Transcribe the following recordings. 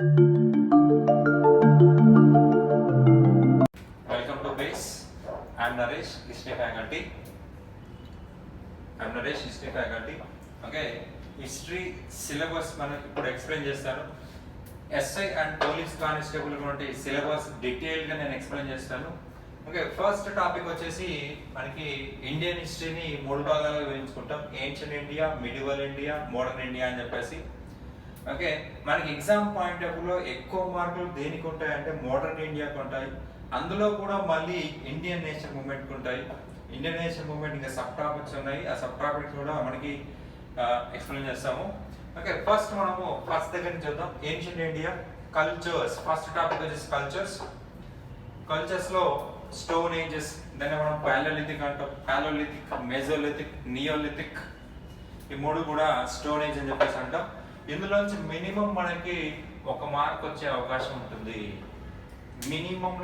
Welcome to base. I'm Naresh, history faculty. Okay, history syllabus మనం ఇప్పుడు explain చేస్తాను. SI and police constable గురించి syllabus detail గా నేను ఎక్స్ప్లెయిన్ చేస్తాను. ఓకే, ఫస్ట్ టాపిక్ వచ్చేసి మనకి ఇండియన్ హిస్టరీని 3 భాగాలుగా విభజించుకుంటాం. Ancient India, medieval India, modern India అని చెప్పేసి. ఓకే, మనకి ఎగ్జామ్ పాయింట్ ఆఫ్ వ్యూలో ఎక్కువ మార్కులు దేనికి ఉంటాయంటే మోడర్న్ ఇండియాకి ఉంటాయి. అందులో కూడా మళ్ళీ ఇండియన్ నేషన్ మూవ్మెంట్కి ఉంటాయి. ఇండియన్ నేషన్ మూవ్మెంట్ ఇంకా సబ్ టాపిక్స్ ఉన్నాయి. ఆ సబ్ టాపిక్స్ కూడా మనకి ఎక్స్ప్లెయిన్ చేస్తాము. ఓకే, ఫస్ట్ మనము ఫస్ట్ దగ్గర నుంచి చూద్దాం. Ancient India cultures. First topic వచ్చేసి కల్చర్స్ లో స్టోన్ ఏజెస్, దాన్ని మనం పాలియోలిథిక్ అంటాం. పాలియోలిథిక్, మెజోలిథిక్, నియోలిథిక్, ఈ 3 కూడా స్టోన్ ఏజ్ అని చెప్పేసి అంటాం. ఇందులోంచి మినిమం మనకి 1 మార్క్ వచ్చే అవకాశం ఉంటుంది. మినిమం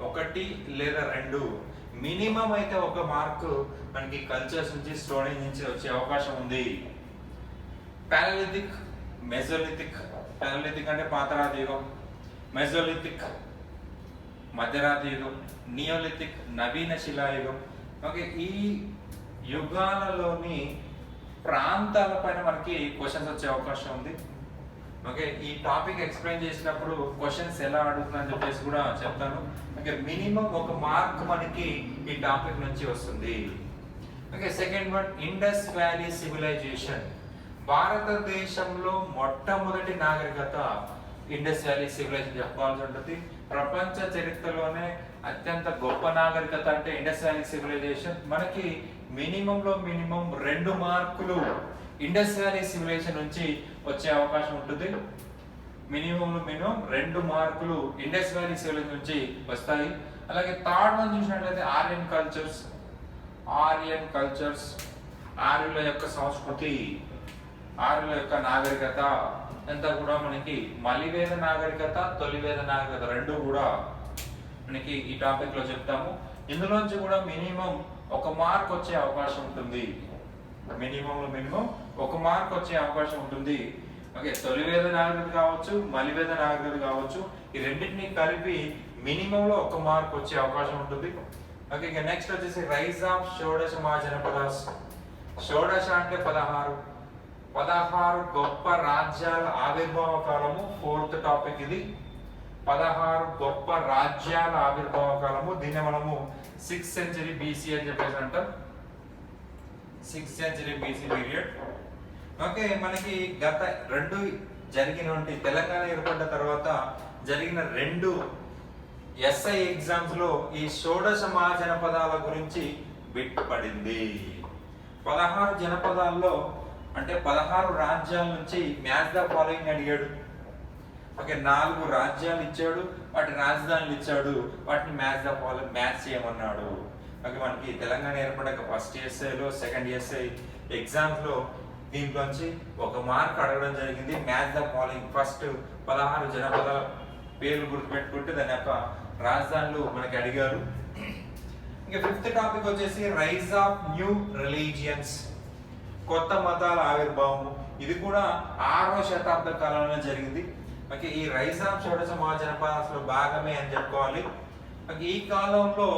1 లేదా 2, మినిమం అయితే 1 మార్క్ మనకి కల్చర్స్ నుంచి స్టోన్ ఏజ్ నుంచి వచ్చే అవకాశం ఉంది. పాలియోలిథిక్, మెజోలిథిక్. పాలియోలిథిక్ అంటే పాతరాతి యుగం, మెజోలిథిక్ మధ్యరాతి యుగం, నియోలిథిక్ నవీన శిలాయుగం. ఓకే, ఈ యుగాలలోని ప్రాంతాల పైన మనకి క్వశ్చన్స్ వచ్చే అవకాశం ఉంది. ఓకే, ఈ టాపిక్ ఎక్స్ప్లెయిన్ చేసినప్పుడు క్వశ్చన్స్ ఎలా అడుగుతుందని చెప్పేసి కూడా చెప్తాను. ఓకే, మినిమం 1 మార్క్ మనకి ఈ టాపిక్ నుంచి వస్తుంది. Okay, second one Indus valley civilisation. భారతదేశంలో మొట్టమొదటి నాగరికత ఇండస్ వ్యాలీ సివిలైజేషన్ చెప్పాల్సి ఉంటుంది. ప్రపంచ చరిత్రలోనే అత్యంత గొప్ప నాగరికత అంటే ఇండస్ వ్యాలీ సివిలైజేషన్. మనకి మినిమం 2 మార్కులు ఇండస్ వ్యాలీ సివిలైజేషన్ నుంచి వచ్చే అవకాశం ఉంటుంది. మినిమం 2 మార్కులు ఇండస్ వ్యాలీ సివిలైజేషన్ నుంచి వస్తాయి. అలాగే థర్డ్ వన్ చూసినట్లయితే ఆర్యన్ కల్చర్స్, ఆర్యుల యొక్క సంస్కృతి, ఆర్యుల యొక్క నాగరికత అంతా కూడా మనకి మలివేద నాగరికత, తొలివేద నాగరికత 2 కూడా మనకి ఈ టాపిక్ లో చెప్తాము. ఇందులోంచి కూడా మినిమం 1 మార్క్ వచ్చే అవకాశం ఉంటుంది. మినిమం 1 మార్క్ వచ్చే అవకాశం ఉంటుంది. ఓకే, తొలివేద నాగరికత కావచ్చు, మలివేద నాగరికత కావచ్చు, ఈ రెండింటిని కలిపి మినిమం లో 1 మార్క్ వచ్చే అవకాశం ఉంటుంది. ఓకే, ఇక నెక్స్ట్ వచ్చేసి రైజ్ ఆఫ్ షోడశ మహాజనపదాస్. షోడశ అంటే 16 గొప్ప రాజ్యాల ఆవిర్భావ కాలము. 4th టాపిక్ ఇది. 16 గొప్ప రాజ్యాల ఆవిర్భావ కాలము. దీన్ని మనము 6th century BC అని చెప్పేసి అంటాం. 6th century BC period. Okay, మనకి గత 2 జరిగినటువంటి తెలంగాణ ఏర్పడిన తర్వాత జరిగిన 2 SI ఎగ్జామ్స్ లో ఈ షోడశ మహాజనపదాల గురించి బిట్ పడింది. 16 జనపదాల్లో అంటే 16 రాజ్యాల నుంచి మ్యాచ్ ద ఫాలోయింగ్ అడిగాడు. ఓకే, 4 రాజ్యాలు ఇచ్చాడు, వాటి రాజధానులు ఇచ్చాడు, వాటిని మ్యాచ్ చేయమన్నాడు. ఓకే, మనకి తెలంగాణ ఏర్పడ్డాక ఫస్ట్ ఎస్ఐలో, సెకండ్ ఎస్ఐ ఎగ్జామ్స్ లో దీంట్లోంచి 1 మార్క్ అడగడం జరిగింది. Match the following. ఫస్ట్ 16 జనపదాల పేర్లు గుర్తుపెట్టుకుంటే దాని యొక్క రాజధానులు మనకి అడిగారు. ఇంకా 5th టాపిక్ వచ్చేసి రైజ్ ఆఫ్ న్యూ రిలీజియన్స్, కొత్త మతాల ఆవిర్భావం. ఇది కూడా 6వ శతాబ్ద కాలంలో జరిగింది. ఓకే, ఈ రైజ్ ఆఫ్ షోడశ మహాజనపదాస్లో భాగమే అని చెప్పుకోవాలి. ఓకే, ఈ కాలంలో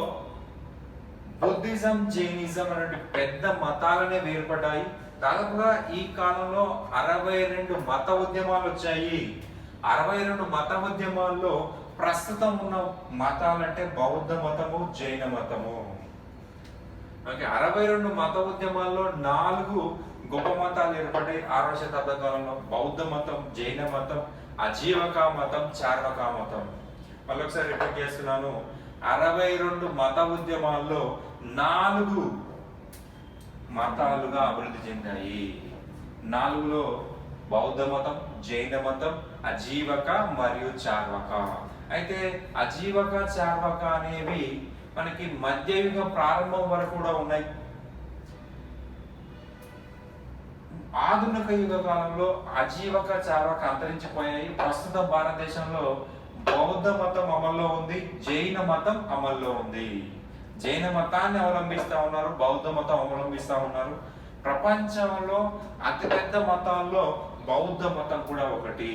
బుద్ధిజం, జైనిజం అనే పెద్ద మతాలనే వేర్పడ్డాయి. దాదాపుగా ఈ కాలంలో 62 మత ఉద్యమాలు వచ్చాయి. 62 మత ఉద్యమాల్లో ప్రస్తుతం ఉన్న మతాలంటే బౌద్ధ మతము, జైన మతము. ఓకే, 62 మత ఉద్యమాల్లో 4 గొప్ప మతాలు ఏర్పడ్డాయి 6వ శతాబ్ద కాలంలో. బౌద్ధ మతం, జైన మతం, అజీవక మతం, చార్వక మతం. మళ్ళీ ఒకసారి రిపీట్ చేస్తున్నాను. 62 మత ఉద్యమాల్లో 4 మతాలుగా అభివృద్ధి చెందాయి. 4లో బౌద్ధ మతం, జైన మతం, అజీవక మరియు చార్వక. అయితే అజీవక, చార్వక అనేవి మనకి మధ్యయుగం ప్రారంభం వరకు కూడా ఉన్నాయి. ఆధునిక యుగ కాలంలో అజీవక, చార్వక అంతరించిపోయాయి. ప్రస్తుతం భారతదేశంలో బౌద్ధ మతం అమల్లో ఉంది, జైన మతం అమల్లో ఉంది. జైన మతాన్ని అవలంబిస్తా ఉన్నారు, బౌద్ధ మతం అవలంబిస్తా ఉన్నారు. ప్రపంచంలో అతిపెద్ద మతాల్లో బౌద్ధ మతం కూడా ఒకటి.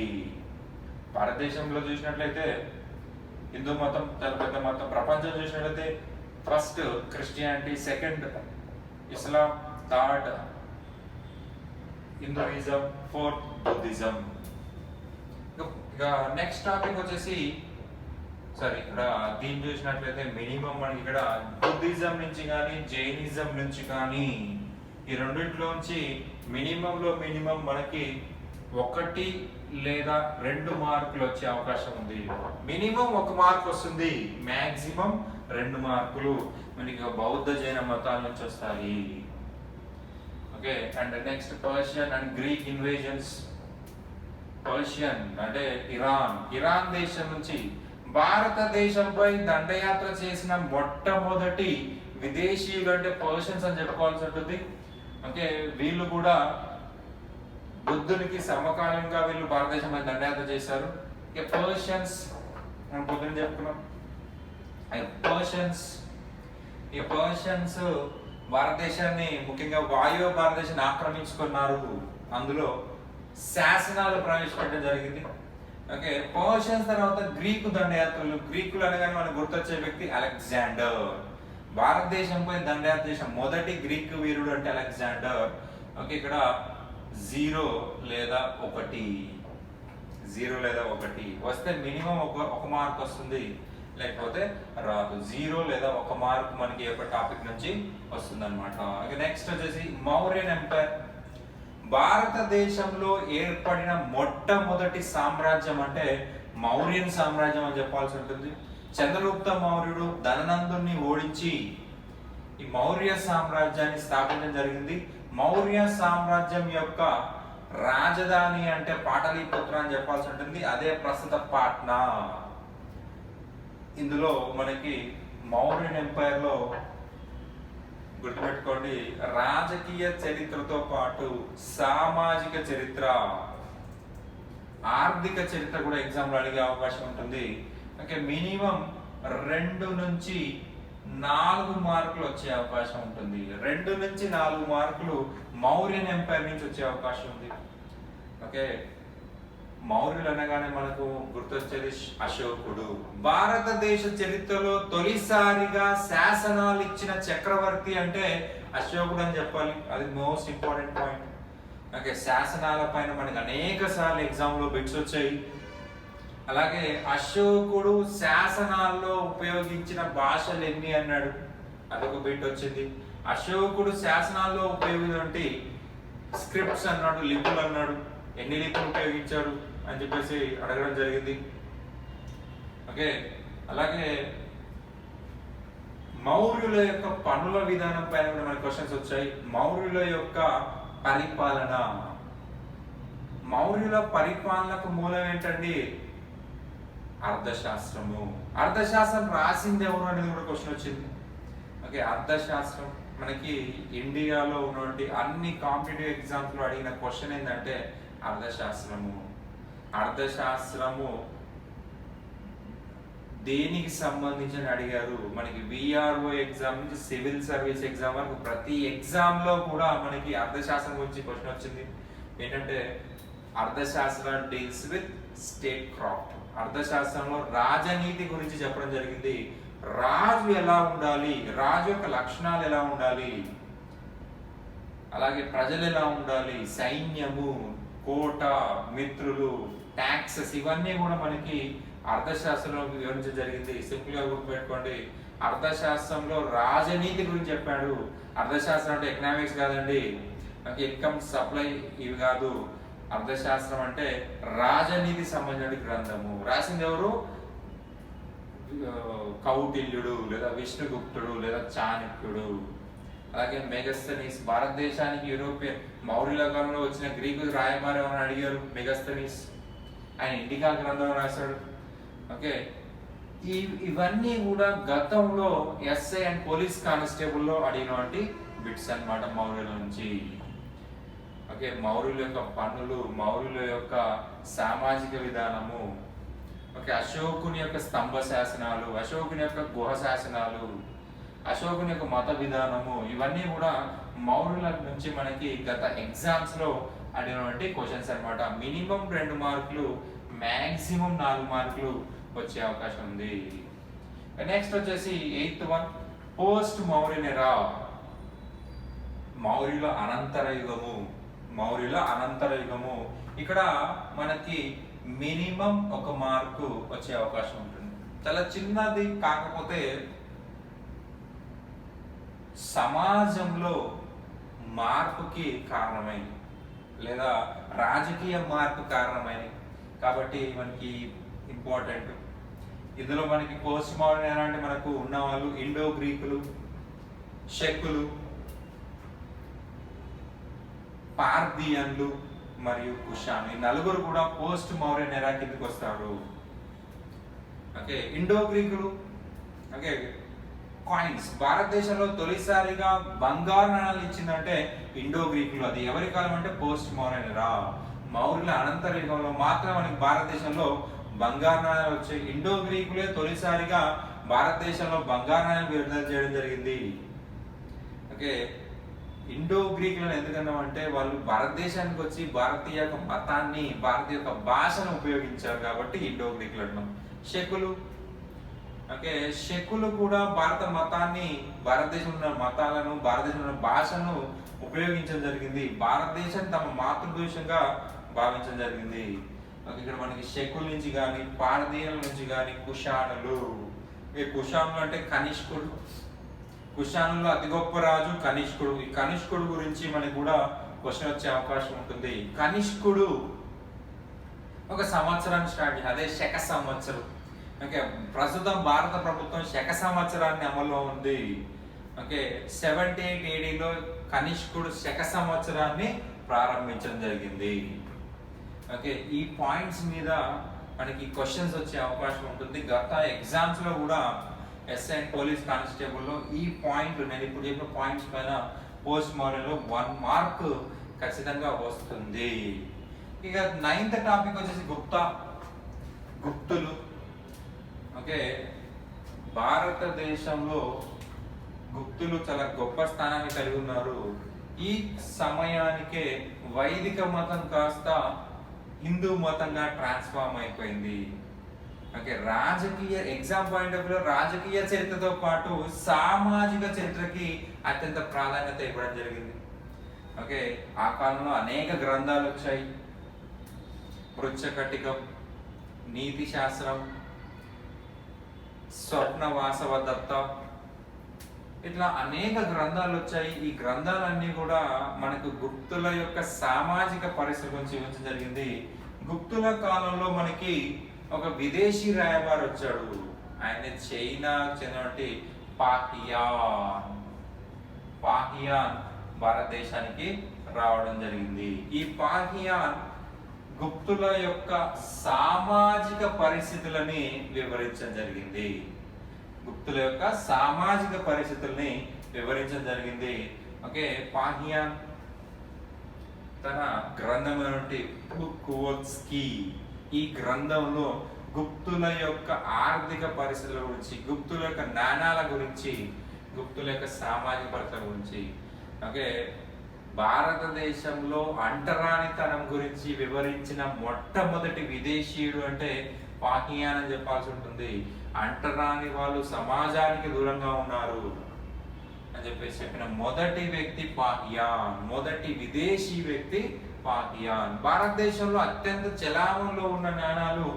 భారతదేశంలో చూసినట్లయితే హిందూ మతం చాలా పెద్ద మతం. ప్రపంచం చూసినట్లయితే ఫస్ట్ క్రిస్టియానిటీ, సెకండ్ ఇస్లాం, థర్డ్ హిందూయిజం, ఫోర్త్ బుద్ధిజం. ఇక నెక్స్ట్ టాపిక్ వచ్చేసి ఇక్కడ దీన్ని చూసినట్లయితే మినిమం మనకి ఇక్కడ బుద్ధిజం నుంచి కానీ జైనిజం నుంచి కానీ ఈ రెండింటిలోంచి మినిమంలో మినిమం మనకి 1 లేదా 2 మార్కులు వచ్చే అవకాశం ఉంది. మినిమం 1 మార్క్ వస్తుంది, మాక్సిమం 2 మార్కులు మనకి బౌద్ధ జైన మతాల నుంచి వస్తాయి. Okay, and next Persian and Greek invasions. Persian అంటే ఇరాన్ దేశం నుంచి భారతదేశంపై దండయాత్ర చేసిన మొట్టమొదటి విదేశీయులు అంటే పర్షియన్స్ అని చెప్పుకోవాల్సి ఉంటుంది. ఓకే, వీళ్ళు కూడా బుద్ధునికి సమకాలంగా వీళ్ళు భారతదేశంపై దండయాత్ర చేశారు. ఇక పర్షియన్స్ మనం పొద్దున చెప్పుకున్నాం. ఈ పర్షియన్స్ భారతదేశాన్ని ముఖ్యంగా వాయువ్య భారతదేశాన్ని ఆక్రమించుకున్నారు. అందులో శాసనాలు ప్రవేశపెట్టడం జరిగింది. ఓకే, పర్షియన్స్ తర్వాత గ్రీకు దండయాత్రలు. గ్రీకులు అనగానే మనకు గుర్తొచ్చే వ్యక్తి అలెగ్జాండర్. భారతదేశంపై దండయాత్ర చేసిన మొదటి గ్రీక్ వీరుడు అంటే అలెగ్జాండర్. ఓకే, ఇక్కడ 0 లేదా 1 వస్తే మినిమం ఒక మార్క్ వస్తుంది, లేకపోతే రాదు. 0 లేదా 1 మార్క్ మనకి ఒక టాపిక్ నుంచి వస్తుంది అనమాట. నెక్స్ట్ వచ్చేసి మౌర్యన్ ఎంపైర్. భారతదేశంలో ఏర్పడిన మొట్టమొదటి సామ్రాజ్యం అంటే మౌర్యన్ సామ్రాజ్యం అని చెప్పాల్సి ఉంటుంది. చంద్రగుప్త మౌర్యుడు ధననందుని ఓడించి ఈ మౌర్య సామ్రాజ్యాన్ని స్థాపించడం జరిగింది. మౌర్య సామ్రాజ్యం యొక్క రాజధాని అంటే పాటలీపుత్ర అని చెప్పాల్సి ఉంటుంది. అదే ప్రస్తుత పాట్నా. ఇందులో మనకి మౌర్యన్ ఎంపైర్ లో గుర్తుపెట్టుకోండి, రాజకీయ చరిత్రతో పాటు సామాజిక చరిత్ర, ఆర్థిక చరిత్ర కూడా ఎగ్జామ్ లో అడిగే అవకాశం ఉంటుంది. ఓకే, మినిమం 2 నుంచి 4 మార్కులు వచ్చే అవకాశం ఉంటుంది. 2 నుంచి 4 మార్కులు మౌర్యన్ ఎంపైర్ నుంచి వచ్చే అవకాశం ఉంది. ఓకే, మౌర్యులు అనగానే మనకు గుర్తొచ్చేది అశోకుడు. భారతదేశ చరిత్రలో తొలిసారిగా శాసనాలు ఇచ్చిన చక్రవర్తి అంటే అశోకుడు అని చెప్పాలి. అది మోస్ట్ ఇంపార్టెంట్ పాయింట్. ఓకే, శాసనాల పైన మనకి అనేక సార్లు ఎగ్జామ్ లో బిట్స్ వచ్చాయి. అలాగే అశోకుడు శాసనాల్లో ఉపయోగించిన భాషలు ఎన్ని అన్నాడు, అదొక బిట్ వచ్చింది. అశోకుడు శాసనాల్లో ఉపయోగించి స్క్రిప్ట్స్ అన్నాడు, లిపులు అన్నాడు, ఎన్ని లిపులు ఉపయోగించాడు అని చెప్పేసి అడగడం జరిగింది. ఓకే, అలాగే మౌర్యుల యొక్క పనుల విధానం పైన కూడా మనకి క్వశ్చన్స్ వచ్చాయి. మౌర్యుల యొక్క పరిపాలన, మౌర్యుల పరిపాలనకు మూలం ఏంటండి? అర్థశాస్త్రము. అర్థశాస్త్రం రాసింది ఎవరు అనేది కూడా క్వశ్చన్ వచ్చింది. ఓకే, అర్థశాస్త్రం మనకి ఇండియాలో ఉన్నటువంటి అన్ని కాంపిటేటివ్ ఎగ్జామ్స్ లో అడిగిన క్వశ్చన్ ఏంటంటే అర్థశాస్త్రము. అర్థశాస్త్రము దేనికి సంబంధించి అడిగారు? మనకి విఆర్ఓ ఎగ్జామ్ నుంచి సివిల్ సర్వీస్ ఎగ్జామ్ వరకు ప్రతి ఎగ్జామ్ లో కూడా మనకి అర్థశాస్త్రం గురించి క్వశ్చన్ వచ్చింది. ఏంటంటే అర్థశాస్త్రం డీల్స్ విత్ స్టేట్ క్రాఫ్ట్. అర్థశాస్త్రంలో రాజనీతి గురించి చెప్పడం జరిగింది. రాజు ఎలా ఉండాలి, రాజు యొక్క లక్షణాలు ఎలా ఉండాలి, అలాగే ప్రజలు ఎలా ఉండాలి, సైన్యము, కోట, మిత్రులు, ట్యాక్సెస్, ఇవన్నీ కూడా మనకి అర్థశాస్త్రంలో వివరించడం జరిగింది. సింపుల్ గా గుర్తుపెట్టుకోండి, అర్థశాస్త్రంలో రాజనీతి గురించి చెప్పాడు. అర్థశాస్త్రం అంటే ఎకనామిక్స్ కాదండి, ఇన్కమ్ సప్లై ఇవి కాదు. అర్థశాస్త్రం అంటే రాజనీతి సంబంధించిన గ్రంథము. రాసింది ఎవరు? కౌటిల్యుడు లేదా విష్ణుగుప్తుడు లేదా చాణక్యుడు. అలాగే మెగస్తనీస్, భారతదేశానికి యూరోపియన్ మౌర్యుల కాలంలో వచ్చిన గ్రీకు రాయబారి అని అడిగారు. మెగస్తనీస్ ఆయన ఇండికా గ్రంథం రాశాడు. ఓకే, ఇవన్నీ కూడా గతంలో ఎస్ఐ అండ్ పోలీస్ కానిస్టేబుల్ లో అడిగినటువంటి బిట్స్ అన్నమాట మౌర్యుల నుంచి. ఓకే, మౌర్యుల యొక్క పన్నులు, మౌర్యుల యొక్క సామాజిక విధానము, ఓకే, అశోకుని యొక్క స్తంభ శాసనాలు, అశోకుని యొక్క గుహ శాసనాలు, అశోకుని యొక్క మత విధానము, ఇవన్నీ కూడా మౌర్యుల నుంచి మనకి గత ఎగ్జామ్స్ లో అడిగినటువంటి క్వశ్చన్స్ అన్నమాట. మినిమం 2 మార్కులు, మ్యాక్సిమం 4 మార్కులు వచ్చే అవకాశం ఉంది. నెక్స్ట్ వచ్చేసి 8th వన్, పోస్ట్ మౌర్యన్ ఎరా. మౌర్యుల అనంతర యుగము. ఇక్కడ మనకి మినిమం 1 మార్కు వచ్చే అవకాశం ఉంటుంది. చాలా చిన్నది, కాకపోతే సమాజంలో మార్పుకి కారణమైంది లేదా రాజకీయ మార్పు కారణమైనది కాబట్టి మనకి ఇంపార్టెంట్. ఇందులో మనకి పోస్ట్ మోడర్న్ అంటే మనకు ఉన్న వాళ్ళు ఇండో గ్రీకులు, షెక్కులు, పార్థియన్లు మరియు కుషాను. ఈ నలుగురు కూడా పోస్ట్ మౌర్యన్ ఎరా కిందకి వస్తారు. ఓకే, ఇండో గ్రీకులు. Okay, coins. భారతదేశంలో తొలిసారిగా బంగారు నాణాలు ఇచ్చిందంటే ఇండో గ్రీకులు. అది ఎవరి కాలం అంటే పోస్ట్ మౌర్యన్ ఎరా. మౌర్యుల అనంతర యుగంలో మాత్రం మనకి భారతదేశంలో బంగారు నాణాలు వచ్చాయి. ఇండో గ్రీకులే తొలిసారిగా భారతదేశంలో బంగారు నాణాలు విడుదల చేయడం జరిగింది. ఓకే, ఇండో గ్రీకులను ఎందుకన్నామంటే వాళ్ళు భారతదేశానికి వచ్చి భారతీయ యొక్క మతాన్ని, భారతీయ యొక్క భాషను ఉపయోగించారు కాబట్టి ఇండో గ్రీకులు అంటున్నాం. షెకులు. ఓకే, షెకులు కూడా భారత మతాన్ని, భారతదేశంలో ఉన్న మతాలను, భారతదేశంలో ఉన్న భాషను ఉపయోగించడం జరిగింది. భారతదేశం తమ మాతృదేశంగా భావించడం జరిగింది. ఇక్కడ మనకి షెకుల నుంచి కానీ, పారదీయుల నుంచి కానీ, కుషానులు. ఈ కుషానులు అంటే కనిష్కుడు. కుషానులో అతి గొప్ప రాజు కనిష్కుడు. ఈ కనిష్కుడు గురించి మనకి కూడా క్వశ్చన్ వచ్చే అవకాశం ఉంటుంది. కనిష్కుడు ఒక సంవత్సరాన్ని స్టార్ట్ చేయాలి, అదే శక సంవత్సరం. ఓకే, ప్రస్తుతం భారత ప్రభుత్వం శక సంవత్సరాన్ని అమల్లో ఉంది. ఓకే, 78 ADలో కనిష్కుడు శక సంవత్సరాన్ని ప్రారంభించడం జరిగింది. ఓకే, ఈ పాయింట్స్ మీద మనకి క్వశ్చన్స్ వచ్చే అవకాశం ఉంటుంది. గత ఎగ్జామ్స్ లో కూడా ఎస్ఐ అండ్ పోలీస్ కానిస్టేబుల్ లో ఈ పాయింట్, నేను ఇప్పుడు చెప్పిన పాయింట్స్ పైన పోస్ట్ మోడల్ లో 1 మార్క్ ఖచ్చితంగా వస్తుంది. ఇక 9th టాపిక్ వచ్చేసి గుప్తులు. ఓకే, భారతదేశంలో గుప్తులు చాలా గొప్ప స్థానాన్ని కలిగి ఉన్నారు. ఈ సమయానికే వైదిక మతం కాస్త హిందూ మతంగా ట్రాన్స్ఫార్మ్ అయిపోయింది. ఓకే, రాజకీయ ఎగ్జామ్ పాయింట్ ఆఫ్ వ్యూ రాజకీయ చరిత్రతో పాటు సామాజిక చరిత్రకి అత్యంత ప్రాధాన్యత ఇవ్వడం జరిగింది. ఓకే, ఆ కాలంలో అనేక గ్రంథాలు వచ్చాయి. మృచ్ఛకటికం, నీతి శాస్త్రం, స్వర్ణవాసవదత్త, ఇట్లా అనేక గ్రంథాలు వచ్చాయి. ఈ గ్రంథాలన్నీ కూడా మనకు గుప్తుల యొక్క సామాజిక పరిస్థితి గురించి ఇవ్వడం జరిగింది. గుప్తుల కాలంలో మనకి ఒక విదేశీ రాయబారి వచ్చాడు. ఆయన చైనా చెందినటువంటి పాహియాన్ భారతదేశానికి రావడం జరిగింది. ఈ పాహియాన్ గుప్తుల యొక్క సామాజిక పరిస్థితులని వివరించడం జరిగింది. గుప్తుల యొక్క సామాజిక పరిస్థితుల్ని వివరించడం జరిగింది. ఓకే, పాహియాన్ తన గ్రంథమైనటువంటి బుక్వోత్స్కీ, ఈ గ్రంథంలో గుప్తుల యొక్క ఆర్థిక పరిస్థితుల గురించి, గుప్తుల యొక్క నాణాల గురించి, గుప్తుల యొక్క సామాజిక పరిస్థితుల గురించి, ఓకే, భారతదేశంలో అంటరానితనం గురించి వివరించిన మొట్టమొదటి విదేశీయుడు అంటే పాహియాన్ అని చెప్పాల్సి ఉంటుంది. అంటరాని వాళ్ళు సమాజానికి దూరంగా ఉన్నారు అని చెప్పేసి చెప్పిన మొదటి వ్యక్తి పాహియాన్, మొదటి విదేశీ వ్యక్తి పాహియాన్. భారతదేశంలో అత్యంత చలామణిలో ఉన్న నాణాలు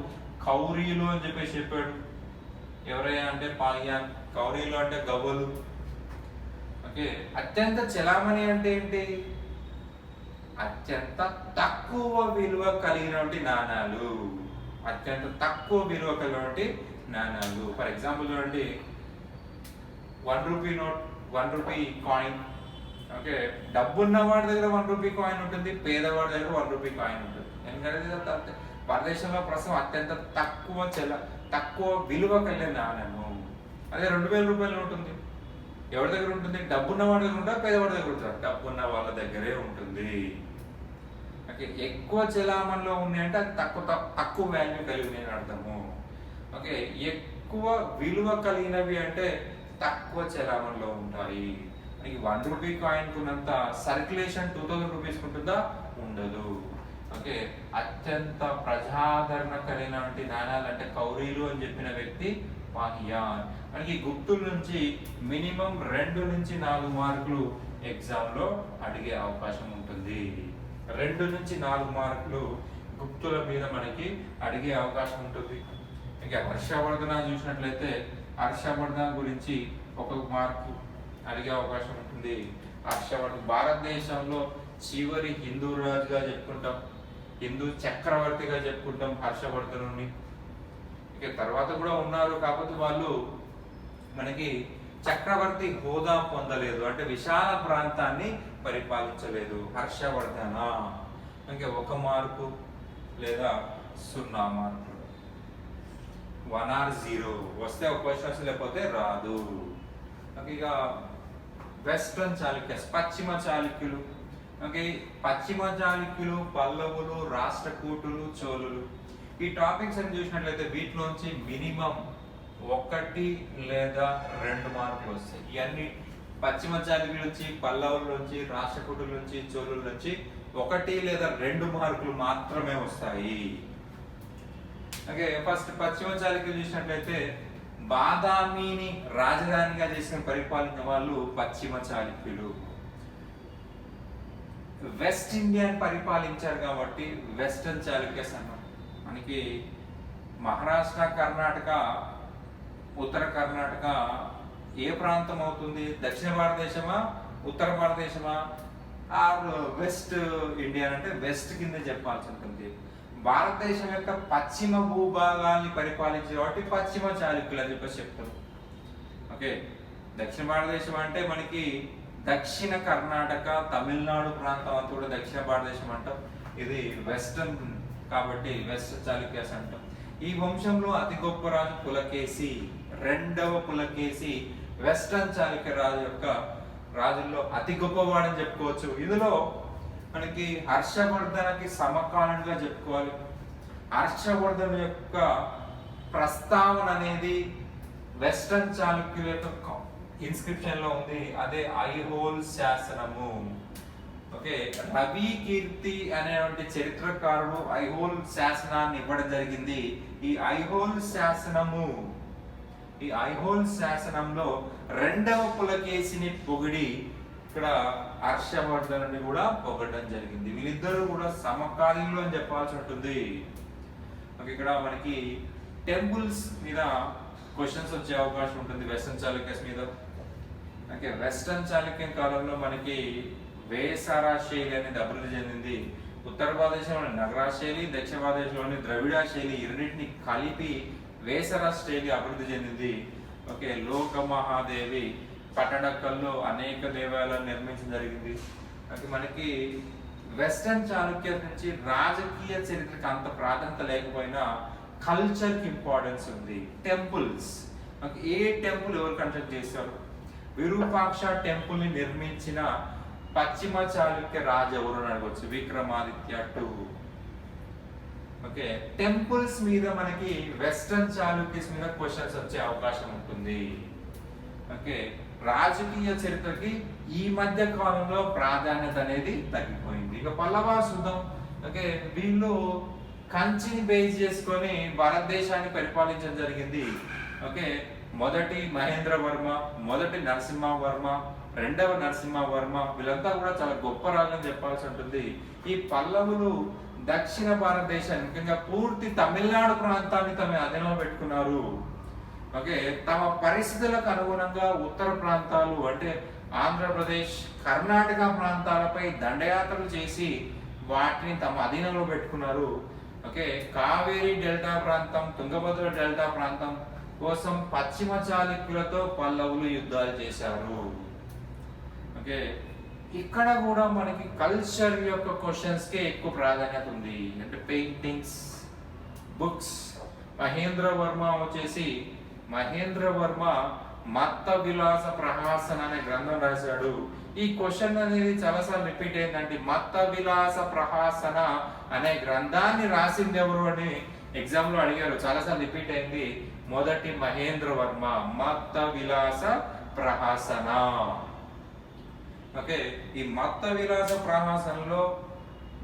కౌరీలు అని చెప్పేసి చెప్పాడు. ఎవరయ్యా అంటే పాహియాన్. కౌరీలు అంటే గవ్వలు. ఓకే, అత్యంత చలామణి అంటే ఏంటి? అత్యంత తక్కువ విలువ కలిగినటువంటి నాణాలు, అత్యంత తక్కువ విలువ కలిగినటువంటి నాణాలు. ఫర్ ఎగ్జాంపుల్ చూడండి, 1 rupee note, 1 rupee coin. Okay, డబ్బున్న వాడి దగ్గర 1 రూపీ కాయిన్ ఉంటుంది, పేదవాడి దగ్గర 1 రూపీ కాయిన్ ఉంటుంది. ఎందుకంటే భారతదేశంలో ప్రస్తుతం అత్యంత తక్కువ విలువ కలిగిన నాణ్యము. అదే 2000 రూపాయలు ఉంటుంది. ఎవరి దగ్గర ఉంటుంది? డబ్బున్న వాడి దగ్గర ఉంటా, పేదవాడి దగ్గర ఉంటారు? డబ్బున్న వాళ్ళ దగ్గరే ఉంటుంది. ఓకే, ఎక్కువ చలామణిలో ఉన్నాయంటే అది తక్కువ వాల్యూ కలిగినవి అని అర్థము. ఓకే, ఎక్కువ విలువ కలిగినవి అంటే తక్కువ చలామణిలో ఉంటాయి. మనకి 1 రూపీ కాయిన్ కున్నంత సర్క్యులేషన్ 2000 రూపీస్ ఉంటుందా? ఉండదు. ఓకే, అత్యంత ప్రజాదరణ కలిగినటువంటి నాణాలు అంటే కౌరీలు అని చెప్పిన వ్యక్తి పాహియాన్. మనకి గుప్తుల నుంచి మినిమం 2 నుంచి 4 మార్కులు ఎగ్జామ్ లో అడిగే అవకాశం ఉంటుంది. 2 నుంచి 4 మార్కులు గుప్తుల మీద మనకి అడిగే అవకాశం ఉంటుంది. ఇంకా హర్షవర్ధన చూసినట్లయితే హర్షవర్ధన గురించి 1 మార్కు అడిగే అవకాశం ఉంటుంది. హర్షవర్ధన్ భారతదేశంలో చివరి హిందూ రాజుగా చెప్పుకుంటాం, హిందూ చక్రవర్తిగా చెప్పుకుంటాం హర్షవర్ధనుని. ఇక తర్వాత కూడా ఉన్నారు, కాకపోతే వాళ్ళు మనకి చక్రవర్తి హోదా పొందలేదు, అంటే విశాల ప్రాంతాన్ని పరిపాలించలేదు. హర్షవర్ధన ఇంకా 1 మార్కు లేదా 0 మార్కులు, 1 or 0 వస్తే ఒక క్వశ్చన్ వస్తే, లేకపోతే రాదు. ఇక వెస్ట్రన్ చాళుక్యస్, పశ్చిమ చాళుక్యులు. ఓకే, పశ్చిమ చాళుక్యులు, పల్లవులు, రాష్ట్రకూటులు, చోళులు. ఈ టాపిక్స్ అని చూసినట్లయితే వీటిలోంచి మినిమం 1 లేదా 2 మార్కులు వస్తాయి. ఇవన్నీ పశ్చిమ చాళుక్యుల నుంచి, పల్లవుల నుంచి, రాష్ట్రకూటుల నుంచి, చోళుల నుంచి 1 లేదా 2 మార్కులు మాత్రమే వస్తాయి. ఓకే, ఫస్ట్ పశ్చిమ చాళుక్యులు చూసినట్లయితే బాదామిని రాజధానిగా చేసిన పరిపాలించిన వాళ్ళు పశ్చిమ చాళుక్యులు. వెస్ట్ ఇండియాని పరిపాలించారు కాబట్టి వెస్టర్న్ చాళుక్యస్ అన్నమాట. మనకి మహారాష్ట్ర, కర్ణాటక, ఉత్తర కర్ణాటక ఏ ప్రాంతం అవుతుంది? దక్షిణ భారతదేశమా, ఉత్తర భారతదేశమా, ఆర్ వెస్ట్ ఇండియా అంటే వెస్ట్ కింద చెప్పాల్సి ఉంటుంది. భారతదేశం యొక్క పశ్చిమ భూభాగాల్ని పరిపాలించే కాబట్టి పశ్చిమ చాళుక్యులు అని చెప్పేసి చెప్తారు. ఓకే, దక్షిణ భారతదేశం అంటే మనకి దక్షిణ కర్ణాటక, తమిళనాడు ప్రాంతం అంతా కూడా దక్షిణ భారతదేశం అంటాం. ఇది వెస్టర్న్ కాబట్టి వెస్ట్ చాళుక్యస్ అంటాం. ఈ వంశంలో అతి గొప్ప రాజు పులకేశి, 2వ పులకేశి వెస్టర్న్ చాళుక్య రాజు యొక్క రాజుల్లో అతి గొప్పవాడని చెప్పుకోవచ్చు. ఇందులో మనకి హర్షవర్ధనకి సమకాలీనంగా చెప్పుకోవాలి. హర్షవర్ధన్ యొక్క ప్రస్తావన అనేది వెస్టర్న్ చాళుక్యుల యొక్క ఇన్స్క్రిప్షన్ లో ఉంది, అదే ఐహోల్ శాసనము. ఓకే, రవి కీర్తి అనేటువంటి చరిత్రకారుడు ఐహోల్ శాసనాన్ని ఇవ్వడం జరిగింది. ఈ ఐహోల్ శాసనంలో 2వ పులకేశిని పొగిడి ఇక్కడ హర్షవర్ధనుని కూడా పొగడడం జరిగింది. వీళ్ళిద్దరూ కూడా సమకాలీనులు అని చెప్పాల్సి ఉంటుంది. ఇక్కడ మనకి టెంపుల్స్ మీద క్వశ్చన్స్ వచ్చే అవకాశం ఉంటుంది వెస్టర్న్ చాళుక్యస్ మీద. ఓకే, వెస్టర్న్ చాళుక్యం కాలంలో మనకి వేసర శైలి అనేది అభివృద్ధి చెందింది. ఉత్తర భారతదేశంలోని నగర శైలి, దక్షిణ భారతదేశంలోని ద్రవిడ శైలి, ఈ రెండింటిని కలిపి వేసర శైలి అభివృద్ధి చెందింది. ఓకే, లోక మహాదేవి పట్టడక్కల్లో అనేక దేవాలయాలను నిర్మించడం జరిగింది. అంటే మనకి వెస్టర్న్ చాళుక్య నుంచి రాజకీయ చరిత్రకి అంత ప్రాధాన్యత లేకపోయినా కల్చర్కి ఇంపార్టెన్స్ ఉంది. టెంపుల్స్, ఏ టెంపుల్ ఎవరు కన్స్ట్రక్ట్ చేశారు? విరూపాక్ష టెంపుల్ ని నిర్మించిన పశ్చిమ చాళుక్య రాజు ఎవరు అని అడగవచ్చు, విక్రమాదిత్య 2. ఓకే, టెంపుల్స్ మీద మనకి వెస్టర్న్ చాళుక్యస్ మీద క్వశ్చన్స్ వచ్చే అవకాశం ఉంటుంది. ఓకే, రాజకీయ చరిత్రకి ఈ మధ్య కాలంలో ప్రాధాన్యత అనేది తగ్గిపోయింది. ఇక పల్లవాస్ చూద్దాం. ఓకే, వీళ్ళు కంచిని బేస్ చేసుకొని భారతదేశాన్ని పరిపాలించడం జరిగింది. ఓకే, మొదటి మహేంద్రవర్మ, మొదటి నరసింహవర్మ, 2వ నరసింహవర్మ, వీళ్ళంతా కూడా చాలా గొప్ప రాజుని చెప్పాల్సి ఉంటుంది. ఈ పల్లవులు దక్షిణ భారతదేశాన్ని, ముఖ్యంగా పూర్తి తమిళనాడు ప్రాంతాన్ని తమ అధీనంలో పెట్టుకున్నారు. ఓకే, తమ పరిస్థితులకు అనుగుణంగా ఉత్తర ప్రాంతాలు అంటే ఆంధ్రప్రదేశ్, కర్ణాటక ప్రాంతాలపై దండయాత్రలు చేసి వాటిని తమ అధీనంలో పెట్టుకున్నారు. ఓకే, కావేరీ డెల్టా ప్రాంతం, తుంగభద్ర డెల్టా ప్రాంతం కోసం పశ్చిమ చాళుక్యులతో పల్లవులు యుద్ధాలు చేశారు. ఓకే, ఇక్కడ కూడా మనకి కల్చర్ యొక్క క్వశ్చన్స్ కి ఎక్కువ ప్రాధాన్యత ఉంది. అంటే పెయింటింగ్స్, బుక్స్. మహేంద్రవర్మ మత్త విలాస ప్రహాసన అనే గ్రంథం రాశాడు. ఈ క్వశ్చన్ అనేది చాలాసార్లు రిపీట్ అయిందండి. మత్త విలాస ప్రహాసన అనే గ్రంథాన్ని రాసింది ఎవరు అని ఎగ్జామ్ లో అడిగారు, చాలాసార్లు రిపీట్ అయింది. మొదటి మహేంద్రవర్మ, మత్త విలాస ప్రహాసన. ఓకే, ఈ మత్త విలాస ప్రహాసనలో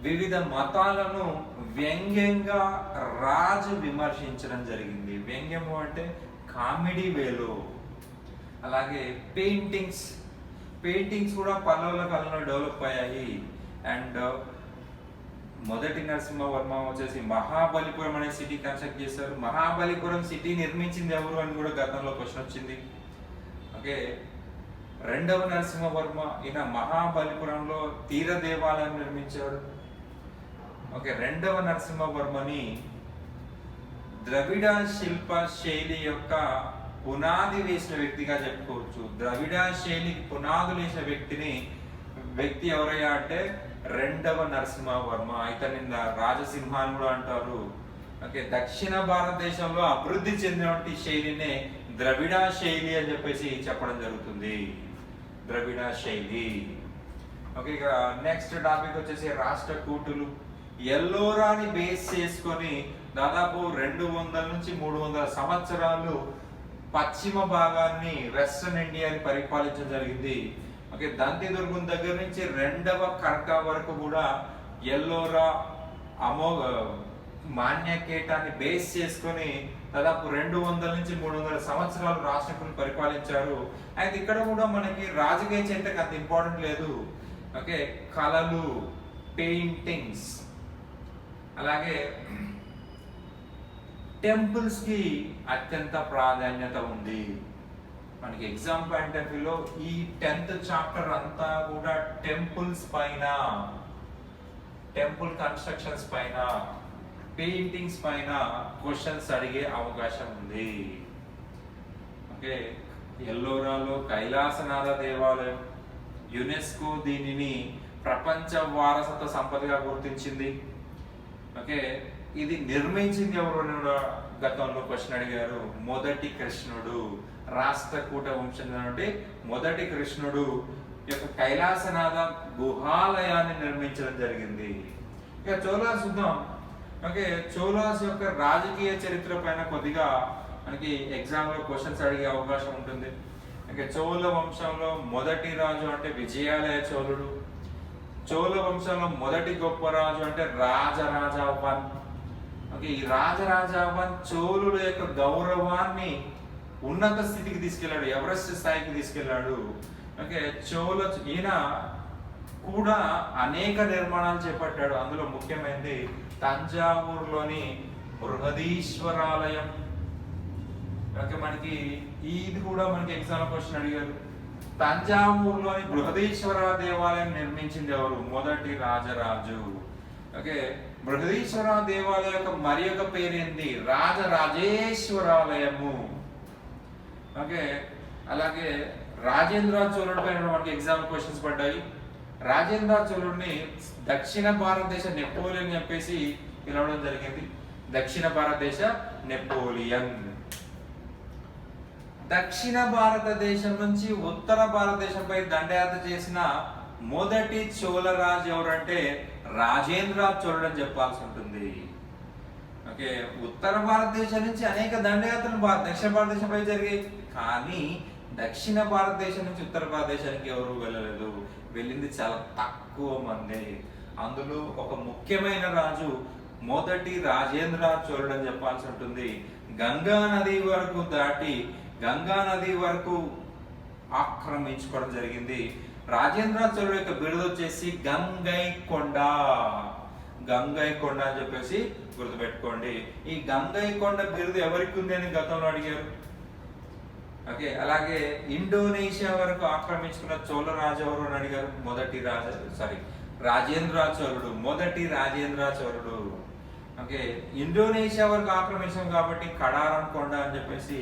వివిధ మతాలను వ్యంగ్యంగా రాజు విమర్శించడం జరిగింది. వ్యంగ్యము అంటే కామెడీ వేలో. అలాగే పెయింటింగ్స్ కూడా పల్లవుల కాలంలో డెవలప్ అయ్యాయి. అండ్ మొదటి నరసింహవర్మ వచ్చేసి మహాబలిపురం అనే సిటీ కన్స్ట్రక్ట్ చేశారు. మహాబలిపురం సిటీ నిర్మించింది ఎవరు అని కూడా గతంలో క్వశ్చన్ వచ్చింది. ఓకే, రెండవ నరసింహవర్మ ఈయన మహాబలిపురంలో తీర దేవాలయం నిర్మించాడు. ఓకే, రెండవ నరసింహవర్మని ద్రవిడ శిల్ప శైలి యొక్క పునాది వేసిన వ్యక్తిగా చెప్పుకోవచ్చు. ద్రవిడ శైలికి పునాదులు వేసిన వ్యక్తి ఎవరయ్యా అంటే రెండవ నరసింహవర్మ. ఇతని రాజసింహ అని కూడా అంటారు. ఓకే, దక్షిణ భారతదేశంలో అభివృద్ధి చెందినటువంటి శైలినే ద్రవిడ శైలి అని చెప్పేసి చెప్పడం జరుగుతుంది. ద్రవిడ శైలి. ఓకే, ఇక నెక్స్ట్ టాపిక్ వచ్చేసి రాష్ట్రకూటులు. ఎల్లోరాని బేస్ చేసుకొని దాదాపు 200 నుంచి 300 సంవత్సరాలు పశ్చిమ భాగాన్ని వెస్ట్రన్ ఇండియాని పరిపాలించడం జరిగింది. ఓకే, దంతిదుర్గం దగ్గర నుంచి రెండవ కర్క వరకు కూడా ఎల్లోరా మాన్యకేటాన్ని బేస్ చేసుకొని దాదాపు 200 నుంచి 300 సంవత్సరాలు రాష్ట్రకులు పరిపాలించారు. అయితే ఇక్కడ కూడా మనకి రాజకీయ చరిత్రకు అంత ఇంపార్టెంట్ లేదు. ఓకే, కళలు, పెయింటింగ్స్, అలాగే టెంపుల్స్ కి అత్యంత ప్రాధాన్యత ఉంది. మనకి ఎగ్జామ్ పాయింట్ ఆఫ్ వ్యూలో ఈ 10th చాప్టర్ అంతా కూడా టెంపుల్స్ పైన, టెంపుల్ కన్స్ట్రక్షన్స్ పైన, పెయింటింగ్స్ పైన క్వశ్చన్స్ అడిగే అవకాశం ఉంది. ఓకే, ఎల్లోరాలో కైలాసనాథ దేవాలయం, యునెస్కో దీనిని ప్రపంచ వారసత్వ సంపదగా గుర్తించింది. ఓకే, ఇది నిర్మించింది ఎవరు గతంలో క్వశ్చన్ అడిగారు. మొదటి కృష్ణుడు. రాష్ట్రకూట వంశం నుండి మొదటి కృష్ణుడు యొక్క కైలాసనాథ గుహాలయాన్ని నిర్మించడం జరిగింది. ఇక చోళాస్ చూద్దాం. ఓకే, చోళాస్ యొక్క రాజకీయ చరిత్ర పైన కొద్దిగా మనకి ఎగ్జామ్ లో క్వశ్చన్స్ అడిగే అవకాశం ఉంటుంది. ఓకే, చోళ వంశంలో మొదటి రాజు అంటే విజయాలయ చోళుడు. చోళ వంశంలో మొదటి గొప్ప రాజు అంటే రాజరాజ 1. ఓకే, ఈ రాజరాజ 1 చోళుల యొక్క గౌరవాన్ని ఉన్నత స్థితికి తీసుకెళ్లాడు, ఎవరెస్ట్ స్థాయికి తీసుకెళ్లాడు. ఓకే, ఈయన కూడా అనేక నిర్మాణాలు చేపట్టాడు. అందులో ముఖ్యమైనది తంజావూరులోని బృహదీశ్వరాలయం. ఓకే, మనకి ఇది కూడా మనకి ఎగ్జామ్ క్వశ్చన్ అడిగారు. తంజావూరులోని బృహదీశ్వర దేవాలయం నిర్మించింది ఎవరు? మొదటి రాజరాజు. ఓకే, బృహదీశ్వర దేవాలయం యొక్క మరి యొక్క పేరు ఏంటి? రాజరాజేశ్వరాలయము. ఓకే, అలాగే రాజేంద్ర చోళుడి పైన మనకి ఎగ్జామ్ క్వశ్చన్స్ పడ్డాయి. రాజేంద్ర చోళుడిని దక్షిణ భారతదేశ నెపోలియన్ చెప్పేసి పిలవడం జరిగింది. దక్షిణ భారతదేశ నెపోలియన్. దక్షిణ భారతదేశం నుంచి ఉత్తర భారతదేశంపై దండయాత్ర చేసిన మొదటి చోళరాజు ఎవరంటే రాజేంద్ర చోళుడు అని చెప్పాల్సి ఉంటుంది. ఓకే, ఉత్తర భారతదేశం నుంచి అనేక దండయాత్రలు దక్షిణ భారతదేశంపై జరిగాయి. కానీ దక్షిణ భారతదేశం నుంచి ఉత్తర భారతదేశానికి ఎవరు వెళ్ళలేదు. వెళ్ళింది చాలా తక్కువ మంది. అందులో ఒక ముఖ్యమైన రాజు మొదటి రాజేంద్ర చోళుడు అని చెప్పాల్సి ఉంటుంది. గంగా నది వరకు దాటి గంగా నది వరకు ఆక్రమించుకోవడం జరిగింది. రాజేంద్ర చోళుడు యొక్క బిరుదు వచ్చేసి గంగైకొండ. గంగైకొండ అని చెప్పేసి గుర్తుపెట్టుకోండి. ఈ గంగైకొండ బిరుదు ఎవరికి ఉంది అని గతంలో అడిగారు. ఓకే, అలాగే ఇండోనేషియా వరకు ఆక్రమించుకున్న చోళ రాజు ఎవరు అని అడిగారు. రాజేంద్ర చోళుడు. మొదటి రాజేంద్ర చోళుడు. ఓకే, ఇండోనేషియా వరకు ఆక్రమించాం కాబట్టి కడారం కొండ అని చెప్పేసి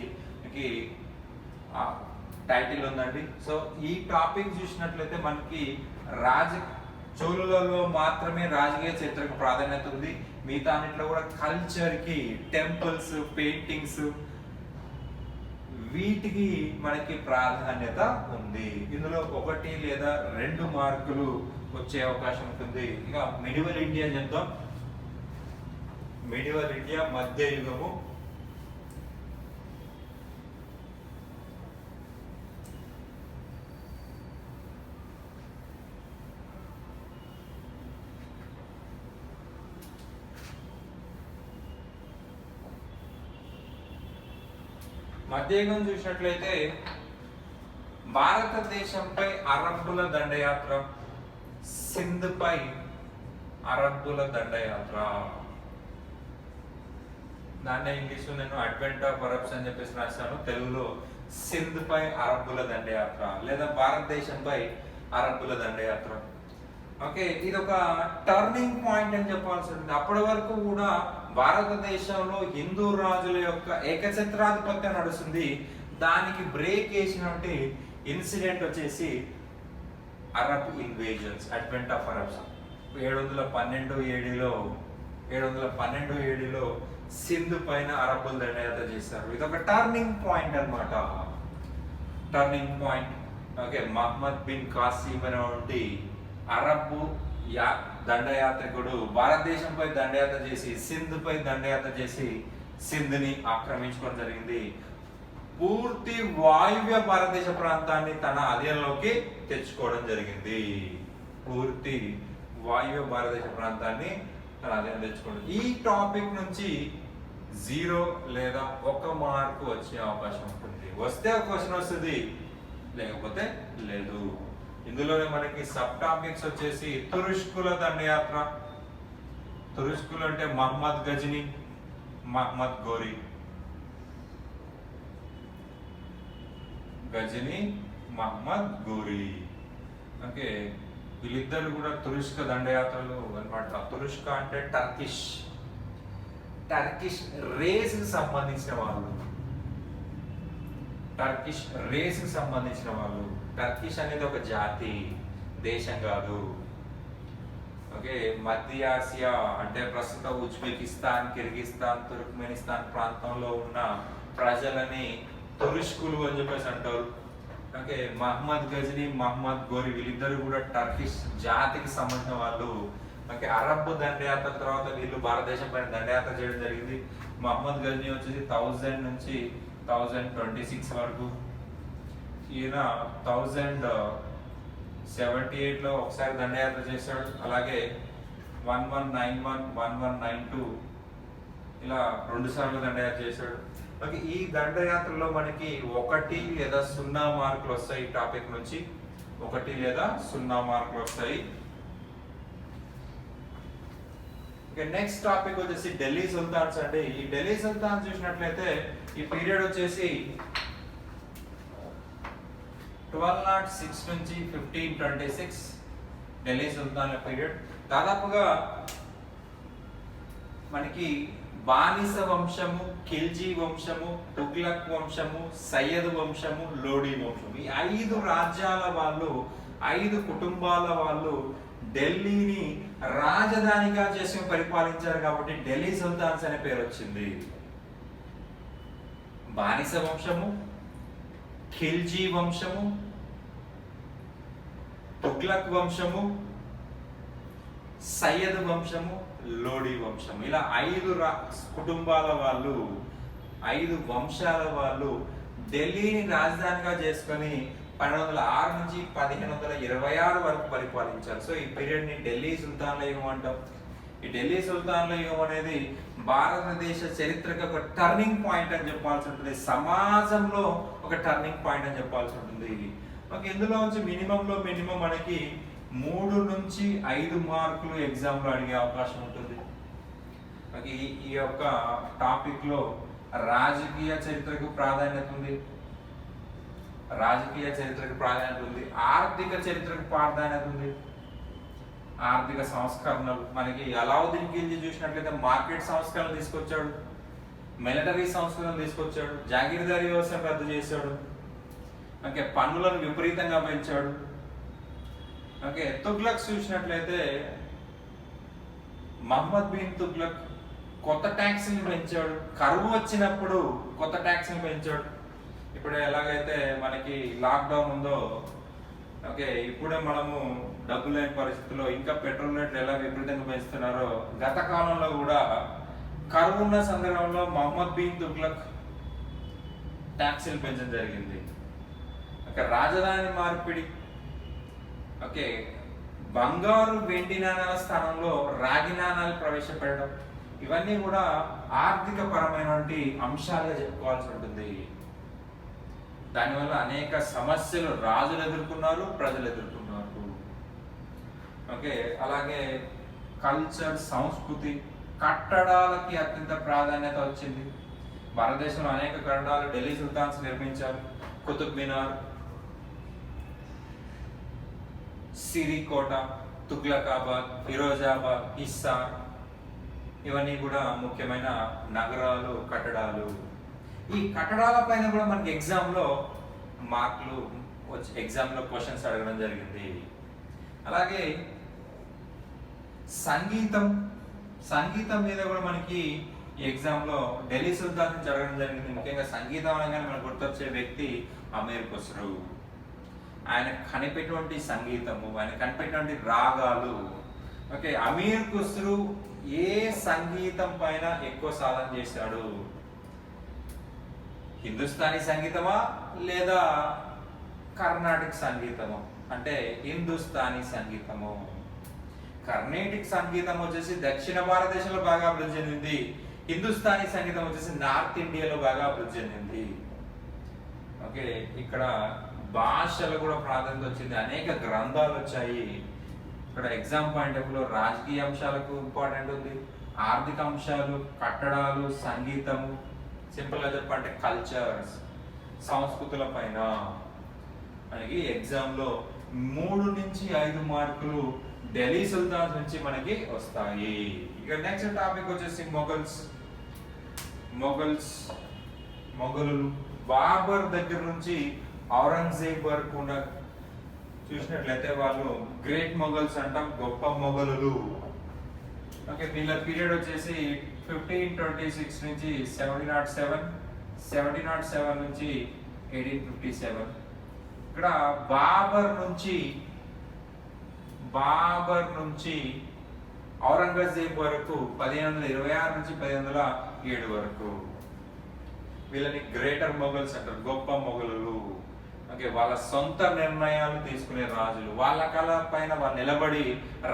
టైటిల్ ఉందండి. సో ఈ టాపిక్ చూసినట్లయితే మనకి చోళులలో మాత్రమే రాజకీయ చరిత్రకు ప్రాధాన్యత ఉంది. మిగతా అన్నింటిలో కూడా కల్చర్ కి, టెంపుల్స్, పెయింటింగ్స్ వీటికి మనకి ప్రాధాన్యత ఉంది. ఇందులో 1 లేదా 2 మార్కులు వచ్చే అవకాశం ఉంటుంది. ఇక మిడివల్ ఇండియా చెప్తాం. మిడివల్ ఇండియా మధ్యయుగము. మధ్యయుగం చూసినట్లయితే భారతదేశంపై అరబ్బుల దండయాత్ర, సింధ్ పై అరబ్బుల దండయాత్ర. దాన్ని ఇంగ్లీష్లో నేను అడ్వెంట్ ఆఫ్ అరబ్స్ అని చెప్పేసి రాశాను, తెలుగులో సింధ్ పై అరబ్బుల దండయాత్ర లేదా భారతదేశంపై అరబ్బుల దండయాత్ర. ఓకే, ఇది ఒక టర్నింగ్ పాయింట్ అని చెప్పాల్సి ఉంటుంది. అప్పటి వరకు కూడా భారతదేశంలో హిందూ రాజుల యొక్క ఏకఛత్రాధిపత్యం నడుస్తుంది. దానికి బ్రేక్ వేసినటువంటి ఇన్సిడెంట్ వచ్చేసి Arab invasions, advent of Arabs. 712 ఏడిలో సింధు పైన అరబ్బుల దండయాత్ర చేశారు. ఇది ఒక టర్నింగ్ పాయింట్ అన్నమాట, turning point. Okay, Muhammad bin Qasim అనేటువంటి అరబ్బు దండయాత్రికుడు భారతదేశంపై దండయాత్ర చేసి సింధు పై దండయాత్ర చేసి సింధుని ఆక్రమించుకోవడం జరిగింది. పూర్తి వాయువ్య భారతదేశ ప్రాంతాన్ని తన అధీనంలోకి తెచ్చుకోవడం జరిగింది. పూర్తి వాయువ్య భారతదేశ ప్రాంతాన్ని తన అధీనం తెచ్చుకోవడం. ఈ టాపిక్ నుంచి 0 లేదా 1 మార్కు వచ్చే అవకాశం ఉంటుంది. వస్తే ఒక క్వశ్చన్ వస్తుంది, లేకపోతే లేదు. ఇందులోనే మనకి సబ్ టాపిక్స్ వచ్చేసి తురుష్కుల దండయాత్ర. తురుష్కులు అంటే మహమ్మద్ గజని, మహమ్మద్ గోరి. గజని, మహమ్మద్ గోరి. ఓకే, వీళ్ళిద్దరు కూడా తురుష్క దండయాత్రలు అన్నమాట. తురుష్క అంటే టర్కిష్ రేస్ కి సంబంధించిన వాళ్ళు. టర్కిష్ రేస్ కి సంబంధించిన వాళ్ళు. టర్కిష్ అనేది ఒక జాతి, దేశం కాదు. ఓకే, మధ్య ఆసియా అంటే ప్రస్తుత ఉజ్బెకిస్తాన్, కిర్గిస్తాన్, తుర్క్మెనిస్తాన్ ప్రాంతంలో ఉన్న ప్రజలని తురుష్కులు అని చెప్పేసి అంటారు. ఓకే, మహమ్మద్ గజని, మహమ్మద్ గోరి వీళ్ళిద్దరు కూడా టర్కిష్ జాతికి సంబంధించిన వాళ్ళు. ఓకే, అరబ్ దండయాత్ర తర్వాత వీళ్ళు భారతదేశం పైన దండయాత్ర చేయడం జరిగింది. మహమ్మద్ గజని వచ్చేసి 1000 నుంచి 1026 వరకు. ఈయన 1078లో ఒకసారి దండయాత్ర చేశాడు. అలాగే 1191, 1192 ఇలా 2 సార్లు దండయాత్ర చేశాడు. ఓకే, ఈ దండయాత్రలో మనకి 1 లేదా 0 మార్కులు వస్తాయి. ఈ టాపిక్ నుంచి 1 లేదా 0 మార్కులు వస్తాయి. ఓకే, నెక్స్ట్ టాపిక్ వచ్చేసి ఢిల్లీ సుల్తాన్స్ అండి. ఈ ఢిల్లీ సుల్తాన్స్ చూసినట్లయితే ఈ పీరియడ్ వచ్చేసి 1206 నుంచి 1526 ఢిల్లీ సుల్తాన్ల పీరియడ్. దాదాపుగా మనకి బానిస వంశము, ఖిల్జీ వంశము, తుగ్లక్ వంశము, సయ్యద్ వంశము, లోడీ వంశము, ఈ 5 రాజ్యాల వాళ్ళు, 5 కుటుంబాల వాళ్ళు ఢిల్లీని రాజధానిగా చేసుకుని పరిపాలించారు కాబట్టి ఢిల్లీ సుల్తాన్స్ అనే పేరు వచ్చింది. బానిస వంశము, ఖిల్జీ వంశము, తుగ్లక్ వంశము, సయ్యద్ వంశము, లోడీ వంశం, ఇలా 5 కుటుంబాల వాళ్ళు, 5 వంశాల వాళ్ళు ఢిల్లీని రాజధానిగా చేసుకొని 1206 నుంచి 1526 వరకు పరిపాలించారు. సో ఈ పీరియడ్ ని ఢిల్లీ సుల్తాన్ల యుగం అంటాం. ఈ ఢిల్లీ సుల్తాన్ల యుగం అనేది భారతదేశ చరిత్రకు ఒక టర్నింగ్ పాయింట్ అని చెప్పాల్సి ఉంటుంది. సమాజంలో ఒక టర్నింగ్ పాయింట్ అని చెప్పాల్సి ఉంటుంది. ఓకే, ఇందులో నుంచి మినిమం మనకి 3 నుంచి 5 మార్కులు ఎగ్జామ్ లో అడిగే అవకాశం ఉంటుంది. ఓకే, ఈ యొక్క టాపిక్ లో రాజకీయ చరిత్రకు ప్రాధాన్యత ఉంది, ఆర్థిక చరిత్రకు ప్రాధాన్యత ఉంది. ఆర్థిక సంస్కరణలు మనకి అలావుద్దీన్ ఖిల్జీ చూసినట్లయితే మార్కెట్ సంస్కరణలు తీసుకొచ్చాడు, మిలిటరీ సంస్కరణలు తీసుకొచ్చాడు, జాగీర్దారీ వ్యవస్థను రద్దు చేశాడు. ఓకే, పన్నులను విపరీతంగా పెంచాడు. ఓకే, తుగ్లక్ చూసినట్లయితే మహమ్మద్ బిన్ తుగ్లక్ కొత్త ట్యాక్స్ని పెంచాడు. కరువు వచ్చినప్పుడు కొత్త ట్యాక్స్ని పెంచాడు. ఇప్పుడు ఎలాగైతే మనకి లాక్డౌన్ ఉందో, ఓకే, ఇప్పుడే మనము డబ్బు లేని పరిస్థితుల్లో ఇంకా పెట్రోల్ రేట్లు ఎలా విపరీతంగా పెంచుతున్నారో, గత కాలంలో కూడా కరువు ఉన్న సందర్భంలో మహమ్మద్ బిన్ తుగ్లక్ ట్యాక్సీలు పెంచడం జరిగింది. ఓకే, రాజధాని మార్పిడి, ఓకే, బంగారు వెండి నాణాల స్థానంలో రాగి నాణాలు ప్రవేశపెట్టడం, ఇవన్నీ కూడా ఆర్థిక పరమైనటువంటి అంశాలుగా చెప్పుకోవాల్సి ఉంటుంది. దానివల్ల అనేక సమస్యలు రాజులు ఎదుర్కొన్నారు, ప్రజలు ఎదుర్కొన్నారు. ఓకే, అలాగే కల్చర్, సంస్కృతి, కట్టడాలకి అత్యంత ప్రాధాన్యత వచ్చింది. భారతదేశంలో అనేక కట్టడాలు ఢిల్లీ సుల్తాన్స్ నిర్మించారు. కుతుబ్ మినార్, సిరికోట, తుగ్లకాబాద్, ఫిరోజాబాద్, హిస్సార్, ఇవన్నీ కూడా ముఖ్యమైన నగరాలు, కట్టడాలు. ఈ కట్టడాల పైన కూడా మనకి ఎగ్జామ్లో మార్కులు వచ్చి ఎగ్జామ్లో క్వశ్చన్స్ అడగడం జరిగింది. అలాగే సంగీతం మీద కూడా మనకి ఈ ఎగ్జామ్లో ఢిల్లీ సుల్తాన్ నుంచి అడగడం జరిగింది. ముఖ్యంగా సంగీతం అనగానే మనకు గుర్తొచ్చే వ్యక్తి అమీర్ ఖుస్రో. ఆయన కనిపెట్టినటువంటి సంగీతము, ఆయన కనిపెట్టినటువంటి రాగాలు. ఓకే, అమీర్ ఖుస్రో ఏ సంగీతం పైన ఎక్కువ సాధన చేశాడు? హిందుస్థానీ సంగీతమా లేదా కర్ణాటక సంగీతము? అంటే హిందుస్థానీ సంగీతము. కర్ణాటిక్ సంగీతం వచ్చేసి దక్షిణ భారతదేశంలో బాగా అభివృద్ధి చెందింది. హిందుస్థానీ సంగీతం వచ్చేసి నార్త్ ఇండియాలో బాగా అభివృద్ధి చెందింది. ఓకే, ఇక్కడ భాషలు కూడా ప్రాధాన్యత వచ్చింది. అనేక గ్రంథాలు వచ్చాయి. ఇక్కడ ఎగ్జామ్ పాయింట్ ఆఫ్ వ్యూలో రాజకీయ అంశాలకు ఇంపార్టెంట్ ఉంది, ఆర్థిక అంశాలు, కట్టడాలు, సంగీతము, సింపుల్గా చెప్పంటే కల్చర్స్, సంస్కృతుల పైన మనకి ఎగ్జామ్లో 3 నుంచి 5 మార్కులు ఢిల్లీ సుల్తాన్స్ నుంచి మనకి వస్తాయి. ఇక నెక్స్ట్ టాపిక్ వచ్చేసి మొఘలులు. బాబర్ దగ్గర నుంచి ఔరంగజేబ్ వరకు ఉన్న చూసినట్లయితే వాళ్ళు గ్రేట్ మొఘల్స్ అంటాం, గొప్ప మొఘలులు. ఓకే, వీళ్ళ పీరియడ్ వచ్చేసి 1526 నుంచి 1707, 1707 నుంచి 1857. ఇక్కడ బాబర్ నుంచి ఔరంగజేబ్ వరకు 1526 నుంచి 1507 వరకు. వీళ్ళని గ్రేటర్ మొఘల్స్ అంటారు, గొప్ప మొఘలులు. ఓకే, వాళ్ళ సొంత నిర్ణయాలు తీసుకునే రాజులు. వాళ్ళ కళ పైన వాళ్ళు నిలబడి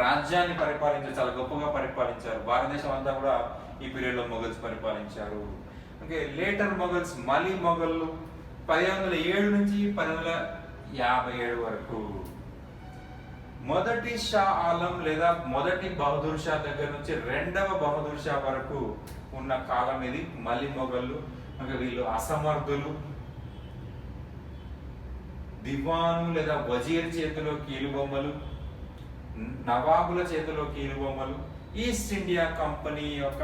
రాజ్యాన్ని పరిపాలించారు, చాలా గొప్పగా పరిపాలించారు. భారతదేశం అంతా కూడా ఈ పీరియడ్ లో మొఘల్స్ పరిపాలించారు. ఓకే, లేటర్ మొఘల్స్, మలి మొఘళ్ళు 1507 నుంచి 1557 వరకు. మొదటి షా ఆలం లేదా మొదటి బహదూర్ షా దగ్గర నుంచి 2వ బహదూర్ షా వరకు ఉన్న కాలం ఇది మలి మొఘళ్ళు. వీళ్ళు అసమర్థులు, దివాను లేదా వజీర్ చేతిలో కీలుబొమ్మలు, నవాబుల చేతిలో కీలుబొమ్మలు, ఈస్ట్ ఇండియా కంపెనీ యొక్క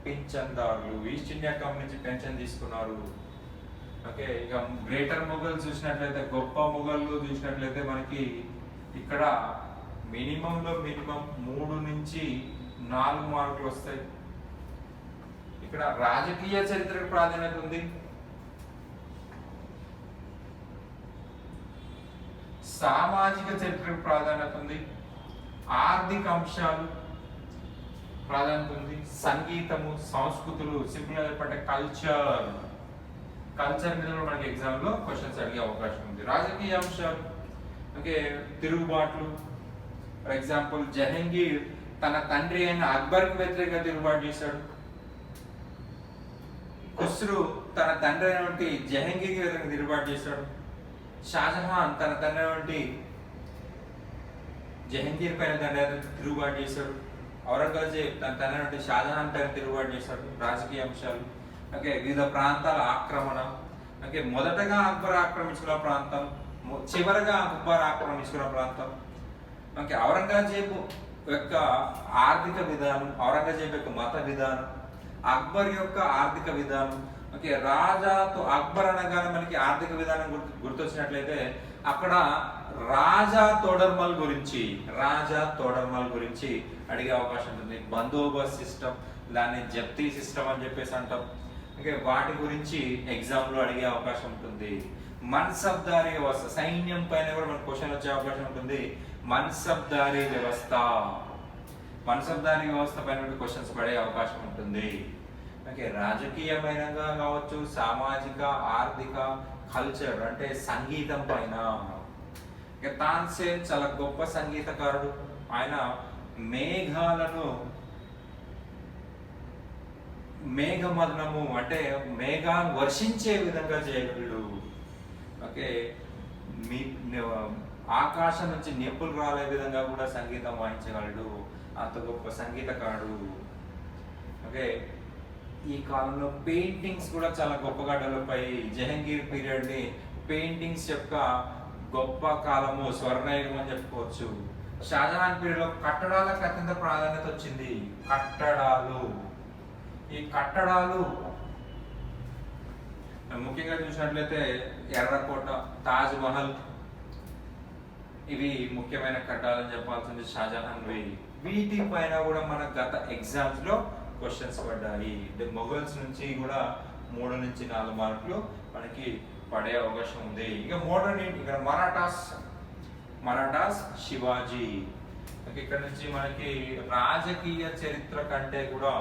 పింఛన్దారులు. ఈస్ట్ ఇండియా కంపెనీ నుంచి పెన్షన్ తీసుకున్నారు. ఓకే, ఇక గ్రేటర్ మొఘల్ చూసినట్లయితే, గొప్ప మొఘళ్ళు చూసినట్లయితే మనకి ఇక్కడ మినిమంలో మినిమం 3 నుంచి 4 మార్కులు వస్తాయి. ఇక్కడ రాజకీయ చరిత్రకు ప్రాధాన్యత ఉంది, సామాజిక చరిత్రకు ప్రాధాన్యత ఉంది, ఆర్థిక అంశాలు ప్రాధాన్యత ఉంది, సంగీతము, సంస్కృతులు, సింపుల్ గా చెప్పంటే కల్చర్ మీద మనకి ఎగ్జామ్ లో క్వశ్చన్స్ అడిగే అవకాశం ఉంది. రాజకీయ అంశాలు, ఓకే, తిరుగుబాట్లు. ఫర్ ఎగ్జాంపుల్, జహంగీర్ తన తండ్రి అయిన అక్బర్కి వ్యతిరేకంగా తిరుగుబాటు చేశాడు. ఖుస్రో తన తండ్రి అయినటువంటి జహంగీర్కి వ్యతిరేకంగా తిరుగుబాటు చేశాడు. షాజహాన్ తన తండ్రి అయినటువంటి జహంగీర్ పైన తిరుగుబాటు చేశాడు. ఔరంగజేబ్ తన తండ్రి అయినటువంటి షాజహాన్ పైన తిరుగుబాటు చేశాడు. రాజకీయ అంశాలు. ఓకే, వివిధ ప్రాంతాల ఆక్రమణ. ఓకే, మొదటగా అక్బర్ ఆక్రమించుకున్న ప్రాంతం, చివరగా అక్బర్ ఆక్రమించుకున్న ప్రాంతం. ఓకే, ఔరంగజేబు యొక్క ఆర్థిక విధానం, ఔరంగజేబు యొక్క మత విధానం, అక్బర్ యొక్క ఆర్థిక విధానం. ఓకే, రాజాతో అక్బర్ అనగానే మనకి ఆర్థిక విధానం గుర్తొచ్చినట్లయితే అక్కడ రాజా తోడర్మల్ గురించి అడిగే అవకాశం ఉంటుంది. బందోబస్త్ సిస్టమ్, దాన్ని జప్తీ సిస్టమ్ అని చెప్పేసి అంటాం. ఓకే, వాటి గురించి ఎగ్జామ్ లో అడిగే అవకాశం ఉంటుంది. మన్సబ్దారీ వ్యవస్థ, సైన్యం పైన కూడా మనకు క్వశ్చన్ వచ్చే అవకాశం ఉంటుంది. మన్సబ్దారీ వ్యవస్థ పైన క్వశ్చన్స్ పడే అవకాశం ఉంటుంది. ఓకే, రాజకీయమైనగా కావచ్చు, సామాజిక, ఆర్థిక, కల్చర్ అంటే సంగీతం పైన. తాన్సేన్ చాలా గొప్ప సంగీతకారుడు. ఆయన మేఘమదనము అంటే మేఘాన్ని వర్షించే విధంగా చేయగలడు. ఓకే, మీ ఆకాశం నుంచి నిప్పులు రాలే విధంగా కూడా సంగీతం వాయించగలడు, అంత గొప్ప సంగీతకారుడు. ఓకే, ఈ కాలంలో పెయింటింగ్స్ కూడా చాలా గొప్పగా డెవలప్ అయ్యి జహంగీర్ పీరియడ్ని పెయింటింగ్స్ యొక్క గొప్ప కాలము, స్వర్ణయుగం అని చెప్పుకోవచ్చు. షాజహాన్ పీరియడ్లో కట్టడాలకు అత్యంత ప్రాధాన్యత వచ్చింది. కట్టడాలు, ఈ కట్టడాలు ముఖ్యంగా చూసినట్లయితే ఎర్రకోట, తాజ్ మహల్, ఇవి ముఖ్యమైన కట్టాలని చెప్పాల్సింది షాజహాన్వి. వీటి పైన కూడా మన గత ఎగ్జామ్స్ లో క్వశ్చన్స్ పడ్డాయి. మొఘల్స్ నుంచి కూడా 3 నుంచి 4 మార్కులు మనకి పడే అవకాశం ఉంది. ఇక మోడర్న్ ఇక్కడ మరాఠాస్ శివాజీ. ఇక్కడ నుంచి మనకి రాజకీయ చరిత్ర కంటే కూడా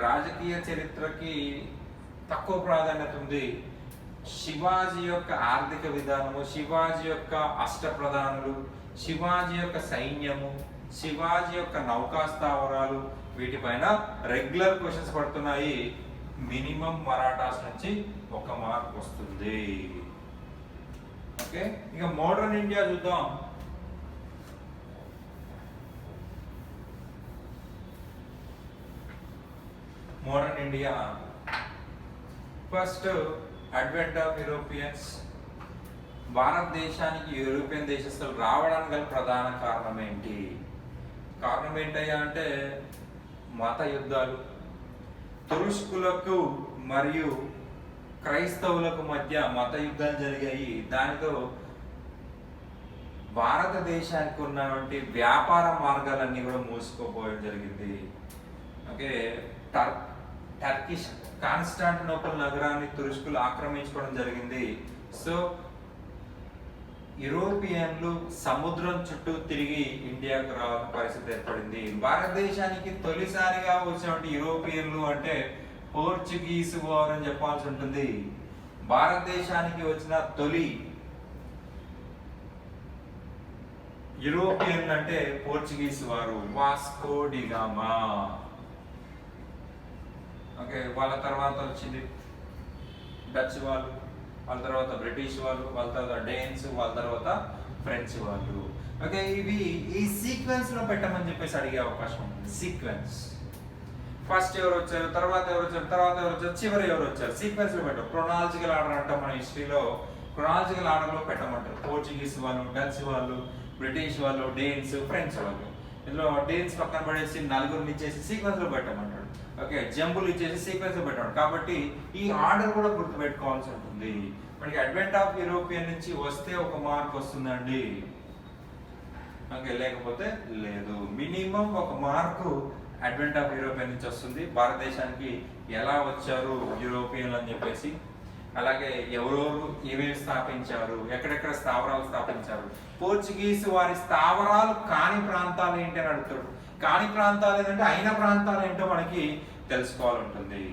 రాజకీయ చరిత్రకి తక్కువ ప్రాధాన్యత ఉంది. శివాజీ యొక్క ఆర్థిక విధానము, శివాజీ యొక్క అష్టప్రధానులు, శివాజీ యొక్క సైన్యము, శివాజీ యొక్క నౌకా స్థావరాలు, వీటిపైన రెగ్యులర్ క్వశ్చన్స్ పడుతున్నాయి. మినిమం మరాఠాస్ నుంచి 1 మార్క్ వస్తుంది. ఓకే, ఇక మోడర్న్ ఇండియా చూద్దాం. Modern India first advent of Europeans. భారతదేశానికి యూరోపియన్ దేశస్తులు రావడానికి గల ప్రధాన కారణం ఏంటి? కారణం ఏంటయ్యా అంటే మత యుద్ధాలు. తురుష్కులకు మరియు క్రైస్తవులకు మధ్య మత యుద్ధాలు జరిగాయి. దానితో భారతదేశానికి ఉన్నటువంటి వ్యాపార మార్గాలన్నీ కూడా మూసుకుపోవడం జరిగింది. ఓకే, టర్కిష్ కాన్స్టాంటినోపుల్ నగరాన్ని తురుష్కులు ఆక్రమించుకోవడం జరిగింది. సో యూరోపియన్లు సముద్రం చుట్టూ తిరిగి ఇండియాకు రావాల్సిన పరిస్థితి ఏర్పడింది. భారతదేశానికి తొలిసారిగా వచ్చినటువంటి యూరోపియన్లు అంటే పోర్చుగీస్ వారు అని చెప్పాల్సి ఉంటుంది. భారతదేశానికి వచ్చిన తొలి యూరోపియన్ అంటే పోర్చుగీస్ వారు, వాస్కో డి గామా. ఓకే, వాళ్ళ తర్వాత వచ్చింది డచ్ వాళ్ళు, వాళ్ళ తర్వాత బ్రిటిష్ వాళ్ళు, వాళ్ళ తర్వాత డేన్స్, వాళ్ళ తర్వాత ఫ్రెంచ్ వాళ్ళు. ఓకే, ఇవి ఈ సీక్వెన్స్ లో పెట్టమని చెప్పేసి అడిగే అవకాశం ఉంది. సీక్వెన్స్ ఫస్ట్ ఎవరు వచ్చారు, తర్వాత ఎవరు వచ్చారు, తర్వాత ఎవరు వచ్చారు, చివరి ఎవరు వచ్చారు, సీక్వెన్స్ లో పెట్టారు. క్రొనాలజికల్ ఆర్డర్ అంటాం మన హిస్టరీలో. క్రొనాలజికల్ ఆర్డర్ లో పెట్టమంటారు. పోర్చుగీస్ వాళ్ళు, డచ్ వాళ్ళు, బ్రిటిష్ వాళ్ళు, డేన్స్, ఫ్రెంచ్ వాళ్ళు. ఇందులో డేన్స్ పక్కన పడేసి 4 ఇచ్చేసి సీక్వెన్స్ లో పెట్టమంటాడు. ఓకే, జంబులు ఇచ్చేసి సీక్వెన్స్ లో పెట్టాడు. కాబట్టి ఈ ఆర్డర్ కూడా గుర్తుపెట్టుకోవాల్సి ఉంటుంది. మనకి అడ్వెంట్ ఆఫ్ యూరోపియన్ నుంచి వస్తే 1 మార్క్ వస్తుందండి. ఓకే, లేకపోతే లేదు. Minimum 1 mark advent of European నుంచి వస్తుంది. భారతదేశానికి ఎలా వచ్చారు యూరోపియన్లు అని చెప్పేసి, అలాగే ఎవరెవరు ఏమేమి స్థాపించారు, ఎక్కడెక్కడ స్థావరాలు స్థాపించారు, పోర్చుగీస్ వారి స్థావరాలు కాని ప్రాంతాలు ఏంటి అని అడుగుతాడు. కాని ప్రాంతాలు ఏంటంటే అయిన ప్రాంతాలు ఏంటో మనకి తెలుసుకోవాలంటుంది.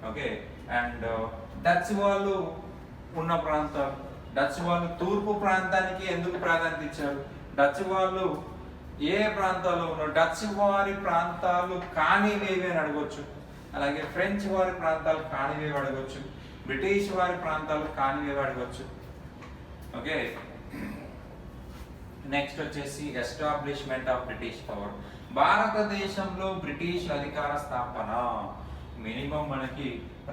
ఓకే, అండ్ డచ్ వాళ్ళు ఉన్న ప్రాంతాలు, డచ్ వాళ్ళు తూర్పు ప్రాంతానికి ఎందుకు ప్రాధాన్యత ఇచ్చారు, డచ్ వాళ్ళు ఏ ప్రాంతాల్లో ఉన్నారు, డచ్ వారి ప్రాంతాలు కానివేవి అని అడగొచ్చు. అలాగే ఫ్రెంచ్ వారి ప్రాంతాలు కానివేవి అడగొచ్చు, బ్రిటిష్ వారి ప్రాంతాలు కానివేవి అడగొచ్చు. ఓకే, నెక్స్ట్ వచ్చేసి ఎస్టాబ్లిష్మెంట్ ఆఫ్ బ్రిటిష్ పవర్. భారతదేశంలో బ్రిటిష్ అధికార స్థాపన. మినిమం మనకి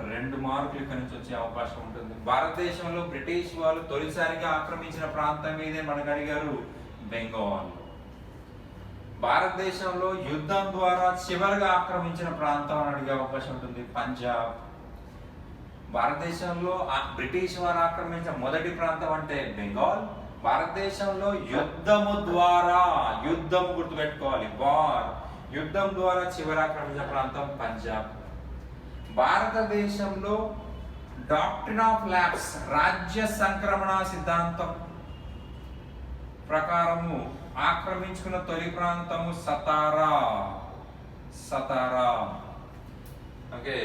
2 మార్కులు ఇక్కడ నుంచి వచ్చే అవకాశం ఉంటుంది. భారతదేశంలో బ్రిటిష్ వాళ్ళు తొలిసారిగా ఆక్రమించిన ప్రాంతం ఏదే మనకు అడిగారు, బెంగాల్. భారతదేశంలో యుద్ధం ద్వారా చివరిగా ఆక్రమించిన ప్రాంతం అని అడిగే అవకాశం ఉంటుంది, పంజాబ్. భారతదేశంలో బ్రిటిష్ వారు ఆక్రమించిన మొదటి ప్రాంతం అంటే బెంగాల్. భారతదేశంలో యుద్ధము ద్వారా, యుద్ధం గుర్తుపెట్టుకోవాలి, వార్, యుద్ధం ద్వారా చివరి ఆక్రమించిన ప్రాంతం పంజాబ్. భారతదేశంలో డాక్ట్రిన్ ఆఫ్ ల్యాప్స్, రాజ్య సంక్రమణ సిద్ధాంతం ప్రకారము ఆక్రమించుకున్న తొలి ప్రాంతము సతారా. ఓకే,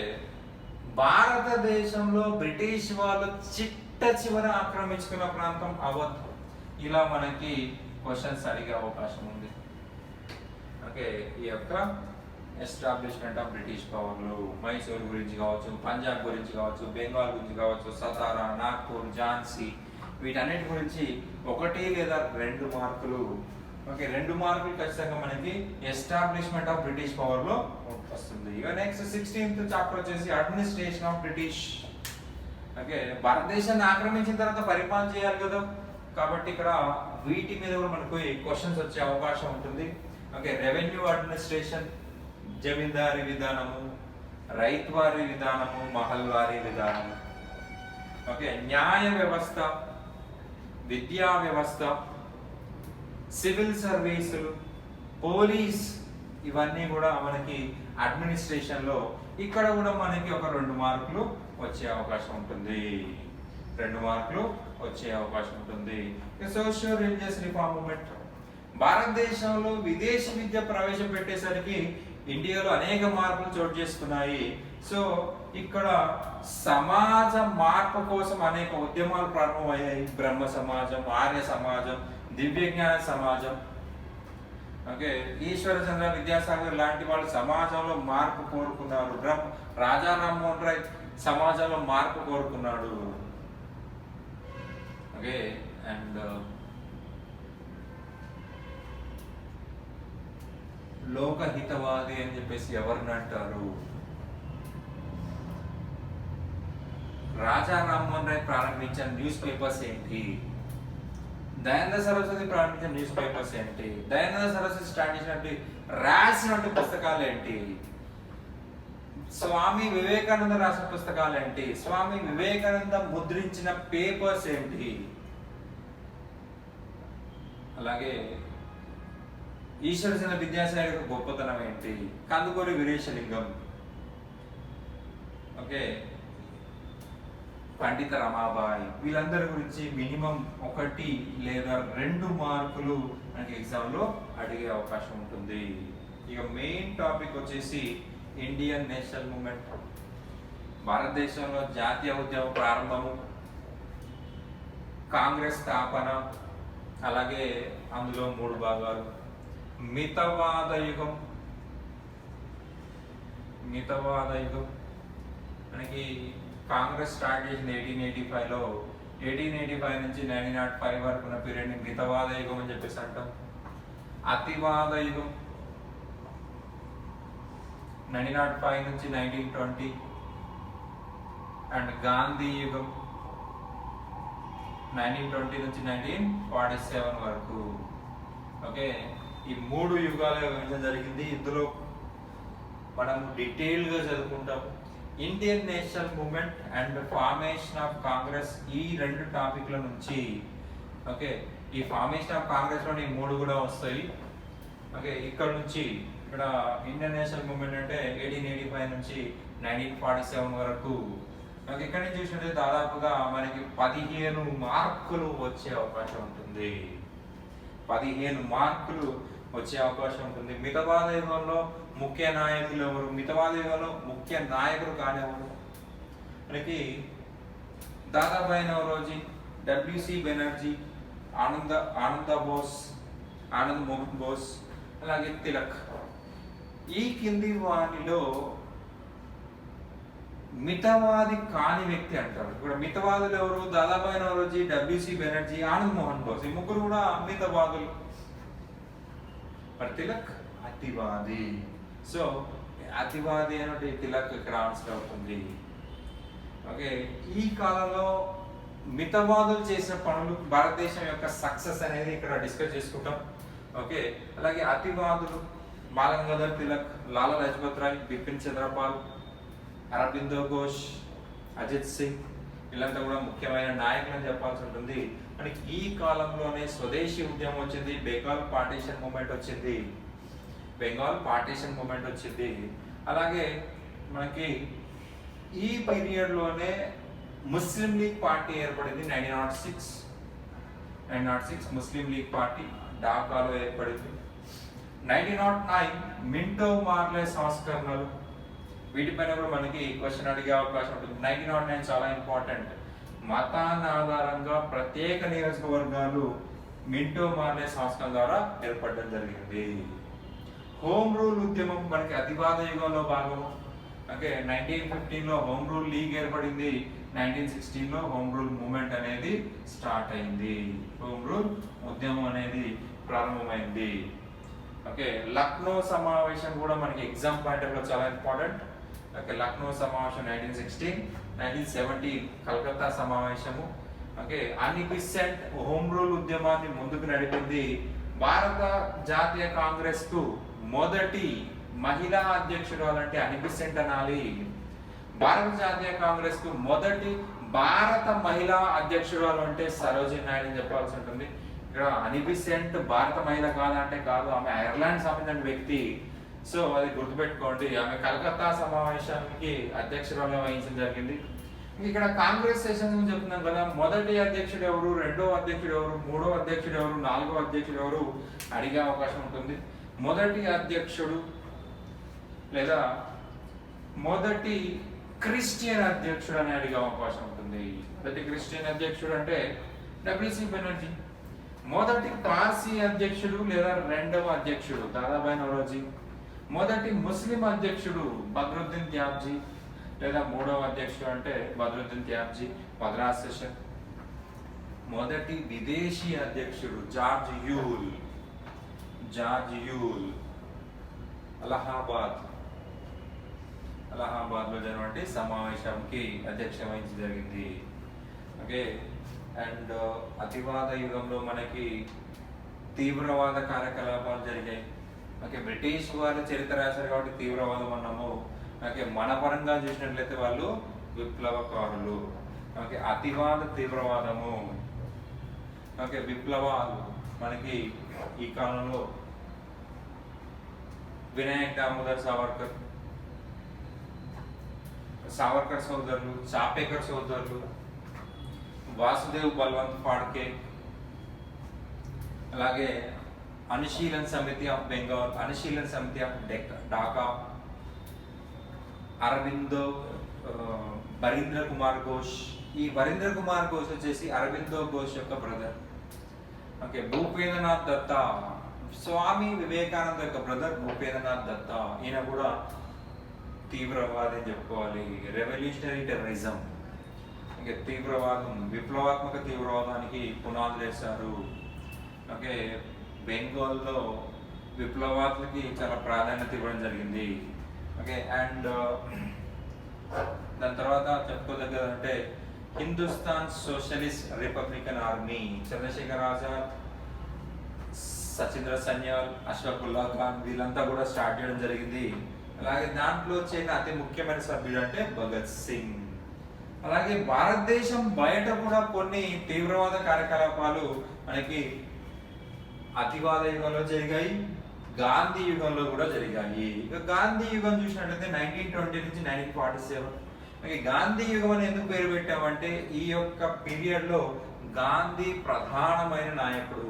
భారతదేశంలో బ్రిటిష్ వాళ్ళు చిట్ట చివరి ఆక్రమించుకున్న ప్రాంతం అవధ్. ఇలా మనకి క్వశ్చన్స్ అడిగే అవకాశం ఉంది. ఓకే, ఈ యొక్క ఎస్టాబ్లిష్మెంట్ ఆఫ్ బ్రిటిష్ పవర్లు మైసూర్ గురించి కావచ్చు, పంజాబ్ గురించి కావచ్చు, బెంగాల్ గురించి కావచ్చు, సతారా, నాగ్పూర్, ఝాన్సీ వీటన్నిటి గురించి 1 లేదా 2 మార్కులు. ఓకే, 2 మార్కులు ఖచ్చితంగా మనకి ఎస్టాబ్లిష్మెంట్ ఆఫ్ బ్రిటిష్ పవర్ లో వస్తుంది. ఇక నెక్స్ట్ 16th చాప్టర్ వచ్చేసి అడ్మినిస్ట్రేషన్ ఆఫ్ బ్రిటిష్. ఓకే, భారతదేశాన్ని ఆక్రమించిన తర్వాత పరిపాలన చేయాలి కదా, కాబట్టి ఇక్కడ వీటి మీద కూడా మనకు క్వశ్చన్స్ వచ్చే అవకాశం ఉంటుంది. ఓకే, రెవెన్యూ అడ్మినిస్ట్రేషన్, జమీందారీ విధానము, రైతువారీ విధానము, మహల్వారీ విధానము. ఓకే, న్యాయ వ్యవస్థ, విద్యా వ్యవస్థ, సివిల్ సర్వీసులు, పోలీస్, ఇవన్నీ కూడా మనకి అడ్మినిస్ట్రేషన్ లో ఇక్కడ కూడా మనకి ఒక 2 మార్కులు వచ్చే అవకాశం ఉంటుంది. 2 మార్కులు వచ్చే అవకాశం ఉంటుంది. Socio religious reform movement. భారతదేశంలో విదేశీ విద్య ప్రవేశపెట్టేసరికి ఇండియాలో అనేక మార్పులు చోటు చేసుకున్నాయి. సో ఇక్కడ సమాజ మార్పు కోసం అనేక ఉద్యమాలు ప్రారంభమయ్యాయి. బ్రహ్మ సమాజం, ఆర్య సమాజం, దివ్యజ్ఞాన సమాజం. ఓకే, ఈశ్వరచంద్ర విద్యాసాగర్ లాంటి వాళ్ళు సమాజంలో మార్పు కోరుకున్నారు. రాజా రామ్మోహన్ రాయ్ సమాజంలో మార్పు కోరుకున్నాడు. ఓకే, అండ్ లోకహితవాది అని చెప్పేసి ఎవరిని అంటారు? రాజా రామ్మోహన్ రాయ్ ప్రారంభించిన న్యూస్ పేపర్స్ ఏంటి? దయానంద సరస్వతి ప్రారంభించిన న్యూస్ పేపర్స్ ఏంటి? దయానంద సరస్వతి స్టార్ట్ చేసినట్టు రాసినట్టు పుస్తకాలు ఏంటి? స్వామి వివేకానంద రాసిన పుస్తకాలు ఏంటి? స్వామి వివేకానంద ముద్రించిన పేపర్స్ ఏంటి? అలాగే ఈశ్వరచంద్ర విద్యాసాగర్ గొప్పతనం ఏంటి? కందుకూరి వీరేశలింగం. ఓకే, పండిత రమాబాయి, వీళ్ళందరి గురించి మినిమం 1 లేదా 2 మార్కులు మనకి ఎగ్జామ్ లో అడిగే అవకాశం ఉంటుంది. ఇక మెయిన్ టాపిక్ వచ్చేసి ఇండియన్ నేషనల్ మూవ్మెంట్. భారతదేశంలో జాతీయ ఉద్యమ ప్రారంభము, కాంగ్రెస్ స్థాపన, అలాగే అందులో 3 భాగాలు. మితవాద యుగం. మితవాద యుగం మనకి కాంగ్రెస్ స్టార్ట్ చేసింది 1885లో. 1885 నుంచి 1905 వరకు ఉన్న పీరియడ్ ని మితవాద యుగం అని చెప్పేసి అంటాం. అతివాద యుగం 1905 నుంచి 1920. అండ్ గాంధీ యుగం 1920 నుంచి 1947 వరకు. ఓకే, ఈ 3 యుగాల విభజన జరిగింది. ఇందులో మనం డీటెయిల్ గా చదువుకుంటాం. Indian national movement and formation of Congress, ఈ 2 టాపిక్ల నుంచి. ఓకే, ఈ ఫార్మేషన్ ఆఫ్ కాంగ్రెస్ లోని 3 కూడా వస్తాయి. ఓకే, ఇక్కడ నుంచి ఇక్కడ ఇండియన్ నేషనల్ మూవ్మెంట్ అంటే 1885 నుంచి 1947 వరకు. ఓకే, ఇక్కడ నుంచి చూసినట్టు దాదాపుగా మనకి 15 మార్కులు వచ్చే అవకాశం ఉంటుంది. 15 మార్కులు వచ్చే అవకాశం ఉంటుంది. మితవాద యుగంలో ముఖ్య నాయకులు ఎవరు? మితవాద యుగంలో ముఖ్య నాయకులు కానివ్వరు మనకి దాదాబాయి నౌరోజీ, డబ్ల్యూసి బెనర్జీ, ఆనంద్ మోహన్ బోస్, అలాగే తిలక్. ఈ కింది వాటిలో మితవాది కాని వ్యక్తి అంటారు. ఇక్కడ మితవాదులు ఎవరు? దాదాబాయి నౌరోజీ, డబ్ల్యూసి బెనర్జీ, ఆనంద్ మోహన్ బోస్. ఈ 3 కూడా మితవాదులు. మరి తిలక్ అతివాది. సో అతివాది అంటే తిలక్ ఇక్కడ ఆన్సర్ అవుతుంది. ఓకే, ఈ కాలంలో మితవాదులు చేసిన పనులు, భారతదేశం యొక్క సక్సెస్ అనేది ఇక్కడ డిస్కస్ చేసుకుంటాం. ఓకే, అలాగే అతివాదులు బాలగంగాధర్ తిలక్, లాలా లజపత్ రాయ్, బిపిన్ చంద్రపాల్, అరబిందో ఘోష్, అజిత్ సింగ్, వీళ్ళంతా కూడా ముఖ్యమైన నాయకులు అని చెప్పాల్సి ఉంటుంది. మనకి ఈ కాలంలోనే స్వదేశీ ఉద్యమం వచ్చింది, బెంగాల్ పార్టీషన్ మూమెంట్ వచ్చింది. అలాగే మనకి ఈ పీరియడ్ లోనే ముస్లిం లీగ్ పార్టీ ఏర్పడింది. 1906 ముస్లిం లీగ్ పార్టీ ఢాకాలో ఏర్పడింది. 1909 మింటో మార్లే సంస్కరణలు, వీటిపైన కూడా మనకి క్వశ్చన్ అడిగే అవకాశం ఉంటుంది. 1909 చాలా ఇంపార్టెంట్. మతాన్ని ఆధారంగా ప్రత్యేక నియోజకవర్గాలు మింటో మార్లే సంస్కరణ ద్వారా ఏర్పడడం జరిగింది. హోమ్ రూల్ ఉద్యమం మనకి అతివాద యుగంలో భాగము. ఓకే, 1915లో హోమ్ రూల్ లీగ్ ఏర్పడింది. 1916లో హోమ్ రూల్ మూవ్మెంట్ అనేది స్టార్ట్ అయింది. హోమ్ రూల్ ఉద్యమం అనేది ప్రారంభమైంది. ఓకే, లక్నో సమావేశం కూడా మనకి ఎగ్జామ్ పాయింట్ లో చాలా ఇంపార్టెంట్. ఓకే, లక్నో సమావేశం 1916. 1917 కలకత్తా సమావేశము. ఓకే, అనిబిసెంట్ హోమ్ రూల్ ఉద్యమాన్ని ముందుకు నడిపింది. భారత జాతీయ కాంగ్రెస్ కు మొదటి మహిళా అధ్యక్షురాలు అంటే అనిబిసెంట్ అనాలి. భారత జాతీయ కాంగ్రెస్ కు మొదటి భారత మహిళా అధ్యక్షురాలు అంటే సరోజిని నాయుడు అని చెప్పాల్సి ఉంటుంది. ఇక్కడ అనిబిసెంట్ భారత మహిళ కాదంటే కాదు, ఆమె ఐర్లాండ్ సంబంధించిన వ్యక్తి. సో అది గుర్తుపెట్టుకోండి. ఆమె కలకత్తా సమావేశానికి అధ్యక్షురాలు వహించడం జరిగింది. ఇక్కడ కాంగ్రెస్ సెషన్ గురించి చెప్తున్నాం కదా, మొదటి అధ్యక్షుడు ఎవరు, రెండో అధ్యక్షుడు ఎవరు, మూడో అధ్యక్షుడు ఎవరు, నాలుగో అధ్యక్షుడు ఎవరు అడిగే అవకాశం ఉంటుంది. మొదటి అధ్యక్షుడు లేదా మొదటి క్రిస్టియన్ అధ్యక్షుడు అని అడిగే అవకాశం ఉంటుంది. మొదటి క్రిస్టియన్ అధ్యక్షుడు అంటే డబ్ల్యూసి బెనర్జీ. మొదటి పార్సీ అధ్యక్షుడు లేదా రెండవ అధ్యక్షుడు దాదాబాయి నౌరోజీ. మొదటి ముస్లిం అధ్యక్షుడు బద్రుద్దీన్ త్యాబ్జీ లేదా మూడవ అధ్యక్షుడు అంటే బద్రుద్దీన్ త్యాబ్జీ, మద్రాస్ సెషన్. మొదటి విదేశీ అధ్యక్షుడు జార్జ్ యూల్. అలహాబాద్ లో జరిగినటువంటి సమావేశానికి అధ్యక్షత వహించి జరిగింది. ఓకే, అండ్ అతివాద యుగంలో మనకి తీవ్రవాద కార్యకలాపాలు జరిగాయి. ఓకే, బ్రిటిష్ వారు చరిత్ర రాశారు కాబట్టి తీవ్రవాదం అన్నాము. ఓకే, మన పరంగా చూసినట్లయితే వాళ్ళు విప్లవకారులు. ఓకే, అతివాద తీవ్రవాదము. ఓకే, విప్లవాలు మనకి ఈ కాలంలో వినాయక్ దామోదర్ సావర్కర్ సోదరులు, చాపేకర్ సోదరులు, వాసుదేవ్ బల్వంత్ ఫాడ్కే, అలాగే అనుశీలన్ సమితి ఆఫ్ బెంగాల్, అనుశీలన్ సమితి ఆఫ్ ఢాకా, అరవిందో వరీంద్ర కుమార్ ఘోష్. ఈ వరీంద్ర కుమార్ ఘోష్ వచ్చేసి అరవిందో ఘోష్ యొక్క బ్రదర్. ఓకే, భూపేంద్రనాథ్ దత్తా, స్వామి వివేకానంద యొక్క బ్రదర్ భూపేంద్రనాథ్ దత్తా. ఈయన కూడా తీవ్రవాది అని చెప్పుకోవాలి. రెవల్యూషనరీ టెర్రరిజం, ఇంకా తీవ్రవాదం, విప్లవాత్మక తీవ్రవాదానికి పునాదులు వేశారు. ఓకే, బెంగాల్లో విప్లవాత్మకి చాలా ప్రాధాన్యత ఇవ్వడం జరిగింది. ఓకే, అండ్ దాని తర్వాత చెప్పుకోదగ్గదంటే Hindustan socialist republican army, Chandrashekhar Azad, Sachindra Sanyal, Ashfaqulla Khan వీళ్ళంతా కూడా స్టార్ట్ చేయడం జరిగింది. అలాగే దాంట్లో చేరిన అతి ముఖ్యమైన సభ్యుడు అంటే భగత్ సింగ్. అలాగే భారతదేశం బయట కూడా కొన్ని తీవ్రవాద కార్యకలాపాలు మనకి అతివాద యుగంలో జరిగాయి, గాంధీ యుగంలో కూడా జరిగాయి. ఇక గాంధీ యుగం చూసినట్లయితే 1920 నుంచి 1947. గాంధీ యుగం అని ఎందుకు పేరు పెట్టామంటే ఈ యొక్క పీరియడ్ లో గాంధీ ప్రధానమైన నాయకుడు.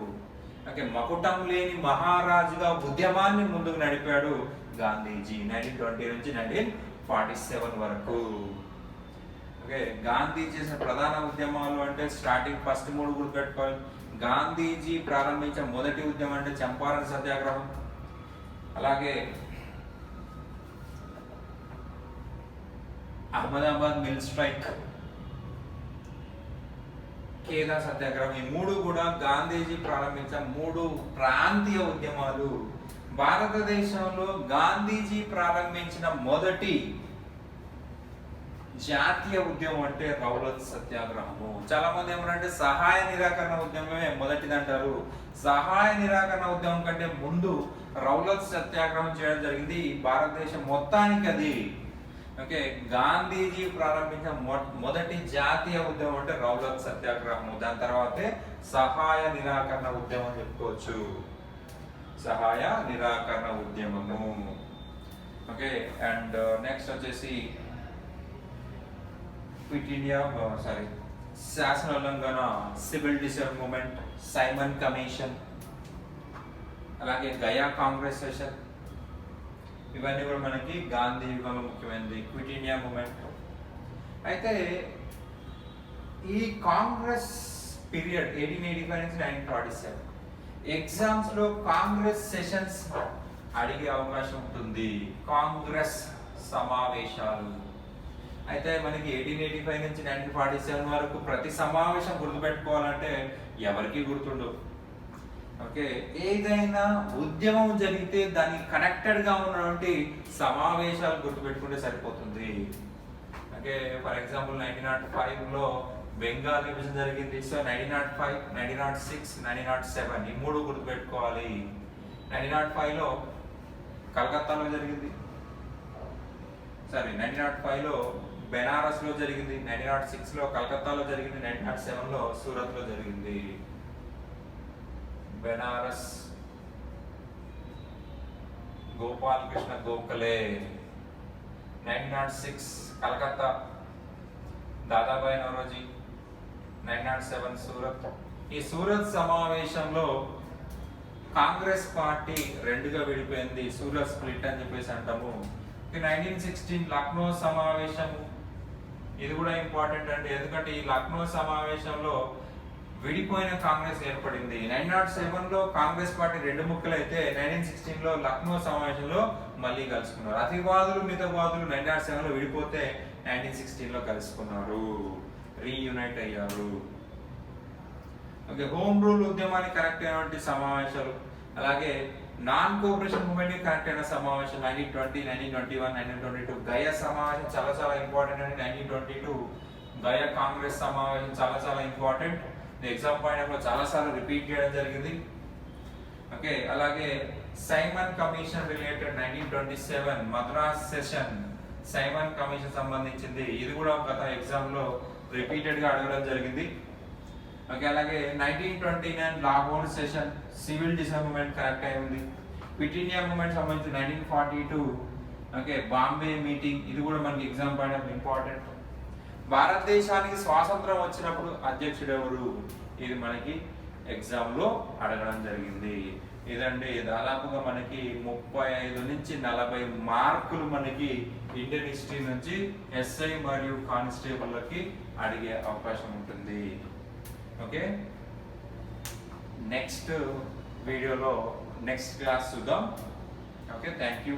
ఓకే, మకుటం లేని మహారాజుగా ఉద్యమాన్ని ముందుకు నడిపాడు గాంధీజీ 1920 నుంచి 1947 వరకు. ఓకే, గాంధీ చేసిన ప్రధాన ఉద్యమాలు అంటే స్టార్టింగ్ ఫస్ట్ 3 గుర్తుపెట్టుకోవాలి. గాంధీజీ ప్రారంభించిన మొదటి ఉద్యమం అంటే చంపారణ్ సత్యాగ్రహం, అలాగే అహ్మదాబాద్ మిల్ స్ట్రైక్, ఖేదా సత్యాగ్రహం. ఈ 3 కూడా గాంధీజీ ప్రారంభించిన 3 ప్రాంతీయ ఉద్యమాలు. భారతదేశంలో గాంధీజీ ప్రారంభించిన మొదటి జాతీయ ఉద్యమం అంటే రౌలత్ సత్యాగ్రహము. చాలా మంది ఏమంటే సహాయ నిరాకరణ ఉద్యమమే మొదటిది అంటారు. సహాయ నిరాకరణ ఉద్యమం కంటే ముందు రౌలత్ సత్యాగ్రహం చేయడం జరిగింది భారతదేశం మొత్తానికి. అది ఓకే, గాంధీజీ ప్రారంభించిన మొదటి జాతీయ ఉద్యమం అంటే రౌలత్ సత్యాగ్రహము. దాని తర్వాతే సహాయ నిరాకరణ ఉద్యమం చెప్పుకోవచ్చు. సహాయ నిరాకరణ ఉద్యమము. ఓకే, అండ్ నెక్స్ట్ వచ్చేసి క్విట్ ఇండియా శాసన ఉల్లంఘన, సివిల్ డిసోర్డర్ మూవ్మెంట్, సైమన్ కమిషన్, అలాగే గయా కాంగ్రెస్ సెషన్. ఇవన్నీ కూడా మనకి గాంధీ యుగంలో ముఖ్యమైనది. Quit India movement. అయితే ఈ కాంగ్రెస్ పీరియడ్ 1885 నుంచి 1947 ఎగ్జామ్స్ లో కాంగ్రెస్ సెషన్స్ అడిగే అవకాశం ఉంటుంది. కాంగ్రెస్ సమావేశాలు అయితే మనకి 1885 నుంచి 1947 వరకు ప్రతి సమావేశం గుర్తుపెట్టుకోవాలంటే ఎవరికి గుర్తుండవు. ఓకే, ఏదైనా ఉద్యమం జరిగితే దానికి కనెక్టెడ్గా ఉన్నటువంటి సమావేశాలు గుర్తుపెట్టుకుంటే సరిపోతుంది. ఓకే, ఫర్ ఎగ్జాంపుల్ 1905లో బెంగాల్ విభజన జరిగింది. సో 1905, 1906, 1907 ఈ మూడు గుర్తుపెట్టుకోవాలి. 1905లో కలకత్తాలో జరిగింది, 1905లో బెనారస్లో జరిగింది, 1906లో కలకత్తాలో జరిగింది, 1907లో సూరత్లో జరిగింది. బెనారస్ గోపాల్ కృష్ణ గోఖలే, 1906 కలకత్తా దాదాబాయి నౌరోజీ, 1907 సూరత్. ఈ సూరత్ సమావేశంలో కాంగ్రెస్ పార్టీ రెండుగా విడిపోయింది, సూరత్ స్ప్లిట్ అని చెప్పేసి అంటాము. 1916 లక్నో సమావేశము, ఇది కూడా ఇంపార్టెంట్ అండి, ఎందుకంటే ఈ లక్నో సమావేశంలో విడిపోయిన కాంగ్రెస్ ఏర్పడింది. 1907లో కాంగ్రెస్ పార్టీ రెండు ముక్కలైతే 1916లో లక్నో సమావేశంలో మళ్ళీ కలుసుకున్నారు. అతివాదులు మితవాదులు 1907లో విడిపోతే 1916లో కలుసుకున్నారు, రీయునైట్ అయ్యారు. ఓకే, హోమ్ రూల్ ఉద్యమానికి కనెక్ట్ అయినటువంటి సమావేశాలు, అలాగే నాన్ కోఆపరేషన్ మూవ్మెంట్ కి కనెక్ట్ అయిన సమావేశం 1920, 1921, 1922. గయా సమావేశం చాలా చాలా ఇంపార్టెంట్ అండి. 1922 గయా కాంగ్రెస్ సమావేశం చాలా చాలా ఇంపార్టెంట్. ఎగ్జామ్ పాయింట్ లో చాలా సార్లు రిపీట్ చేయడం జరిగింది. ఓకే, అలాగే Simon commission related 1927 Madras session, Simon commission సంబంధించింది, ఇది కూడా గత ఎగ్జామ్ లో రిపీటెడ్ గా అడగడం జరిగింది. ఓకే, అలాగే 1929 లాహోర్ సెషన్, సివిల్ డిసర్వ్మెంట్ కరెక్ట్ అయి ఉంది. క్విట్ ఇండియా మూవ్మెంట్ సంబంధించి 1942 ఓకే బాంబే మీటింగ్, ఇది కూడా మనకి ఎగ్జామ్ పాయింట్ ఇంపార్టెంట్. భారతదేశానికి స్వాతంత్రం వచ్చినప్పుడు అధ్యక్షుడు ఎవరు, ఇది మనకి ఎగ్జామ్ లో అడగడం జరిగింది. ఇదండి దాదాపుగా మనకి 35 నుంచి 40 మార్కులు మనకి ఇండియన్ హిస్టరీ నుంచి ఎస్ఐ మరియు కానిస్టేబుల్‌లకి అడిగే అవకాశం ఉంటుంది. ఓకే, నెక్స్ట్ వీడియోలో నెక్స్ట్ క్లాస్ చూద్దాం. Okay, thank you.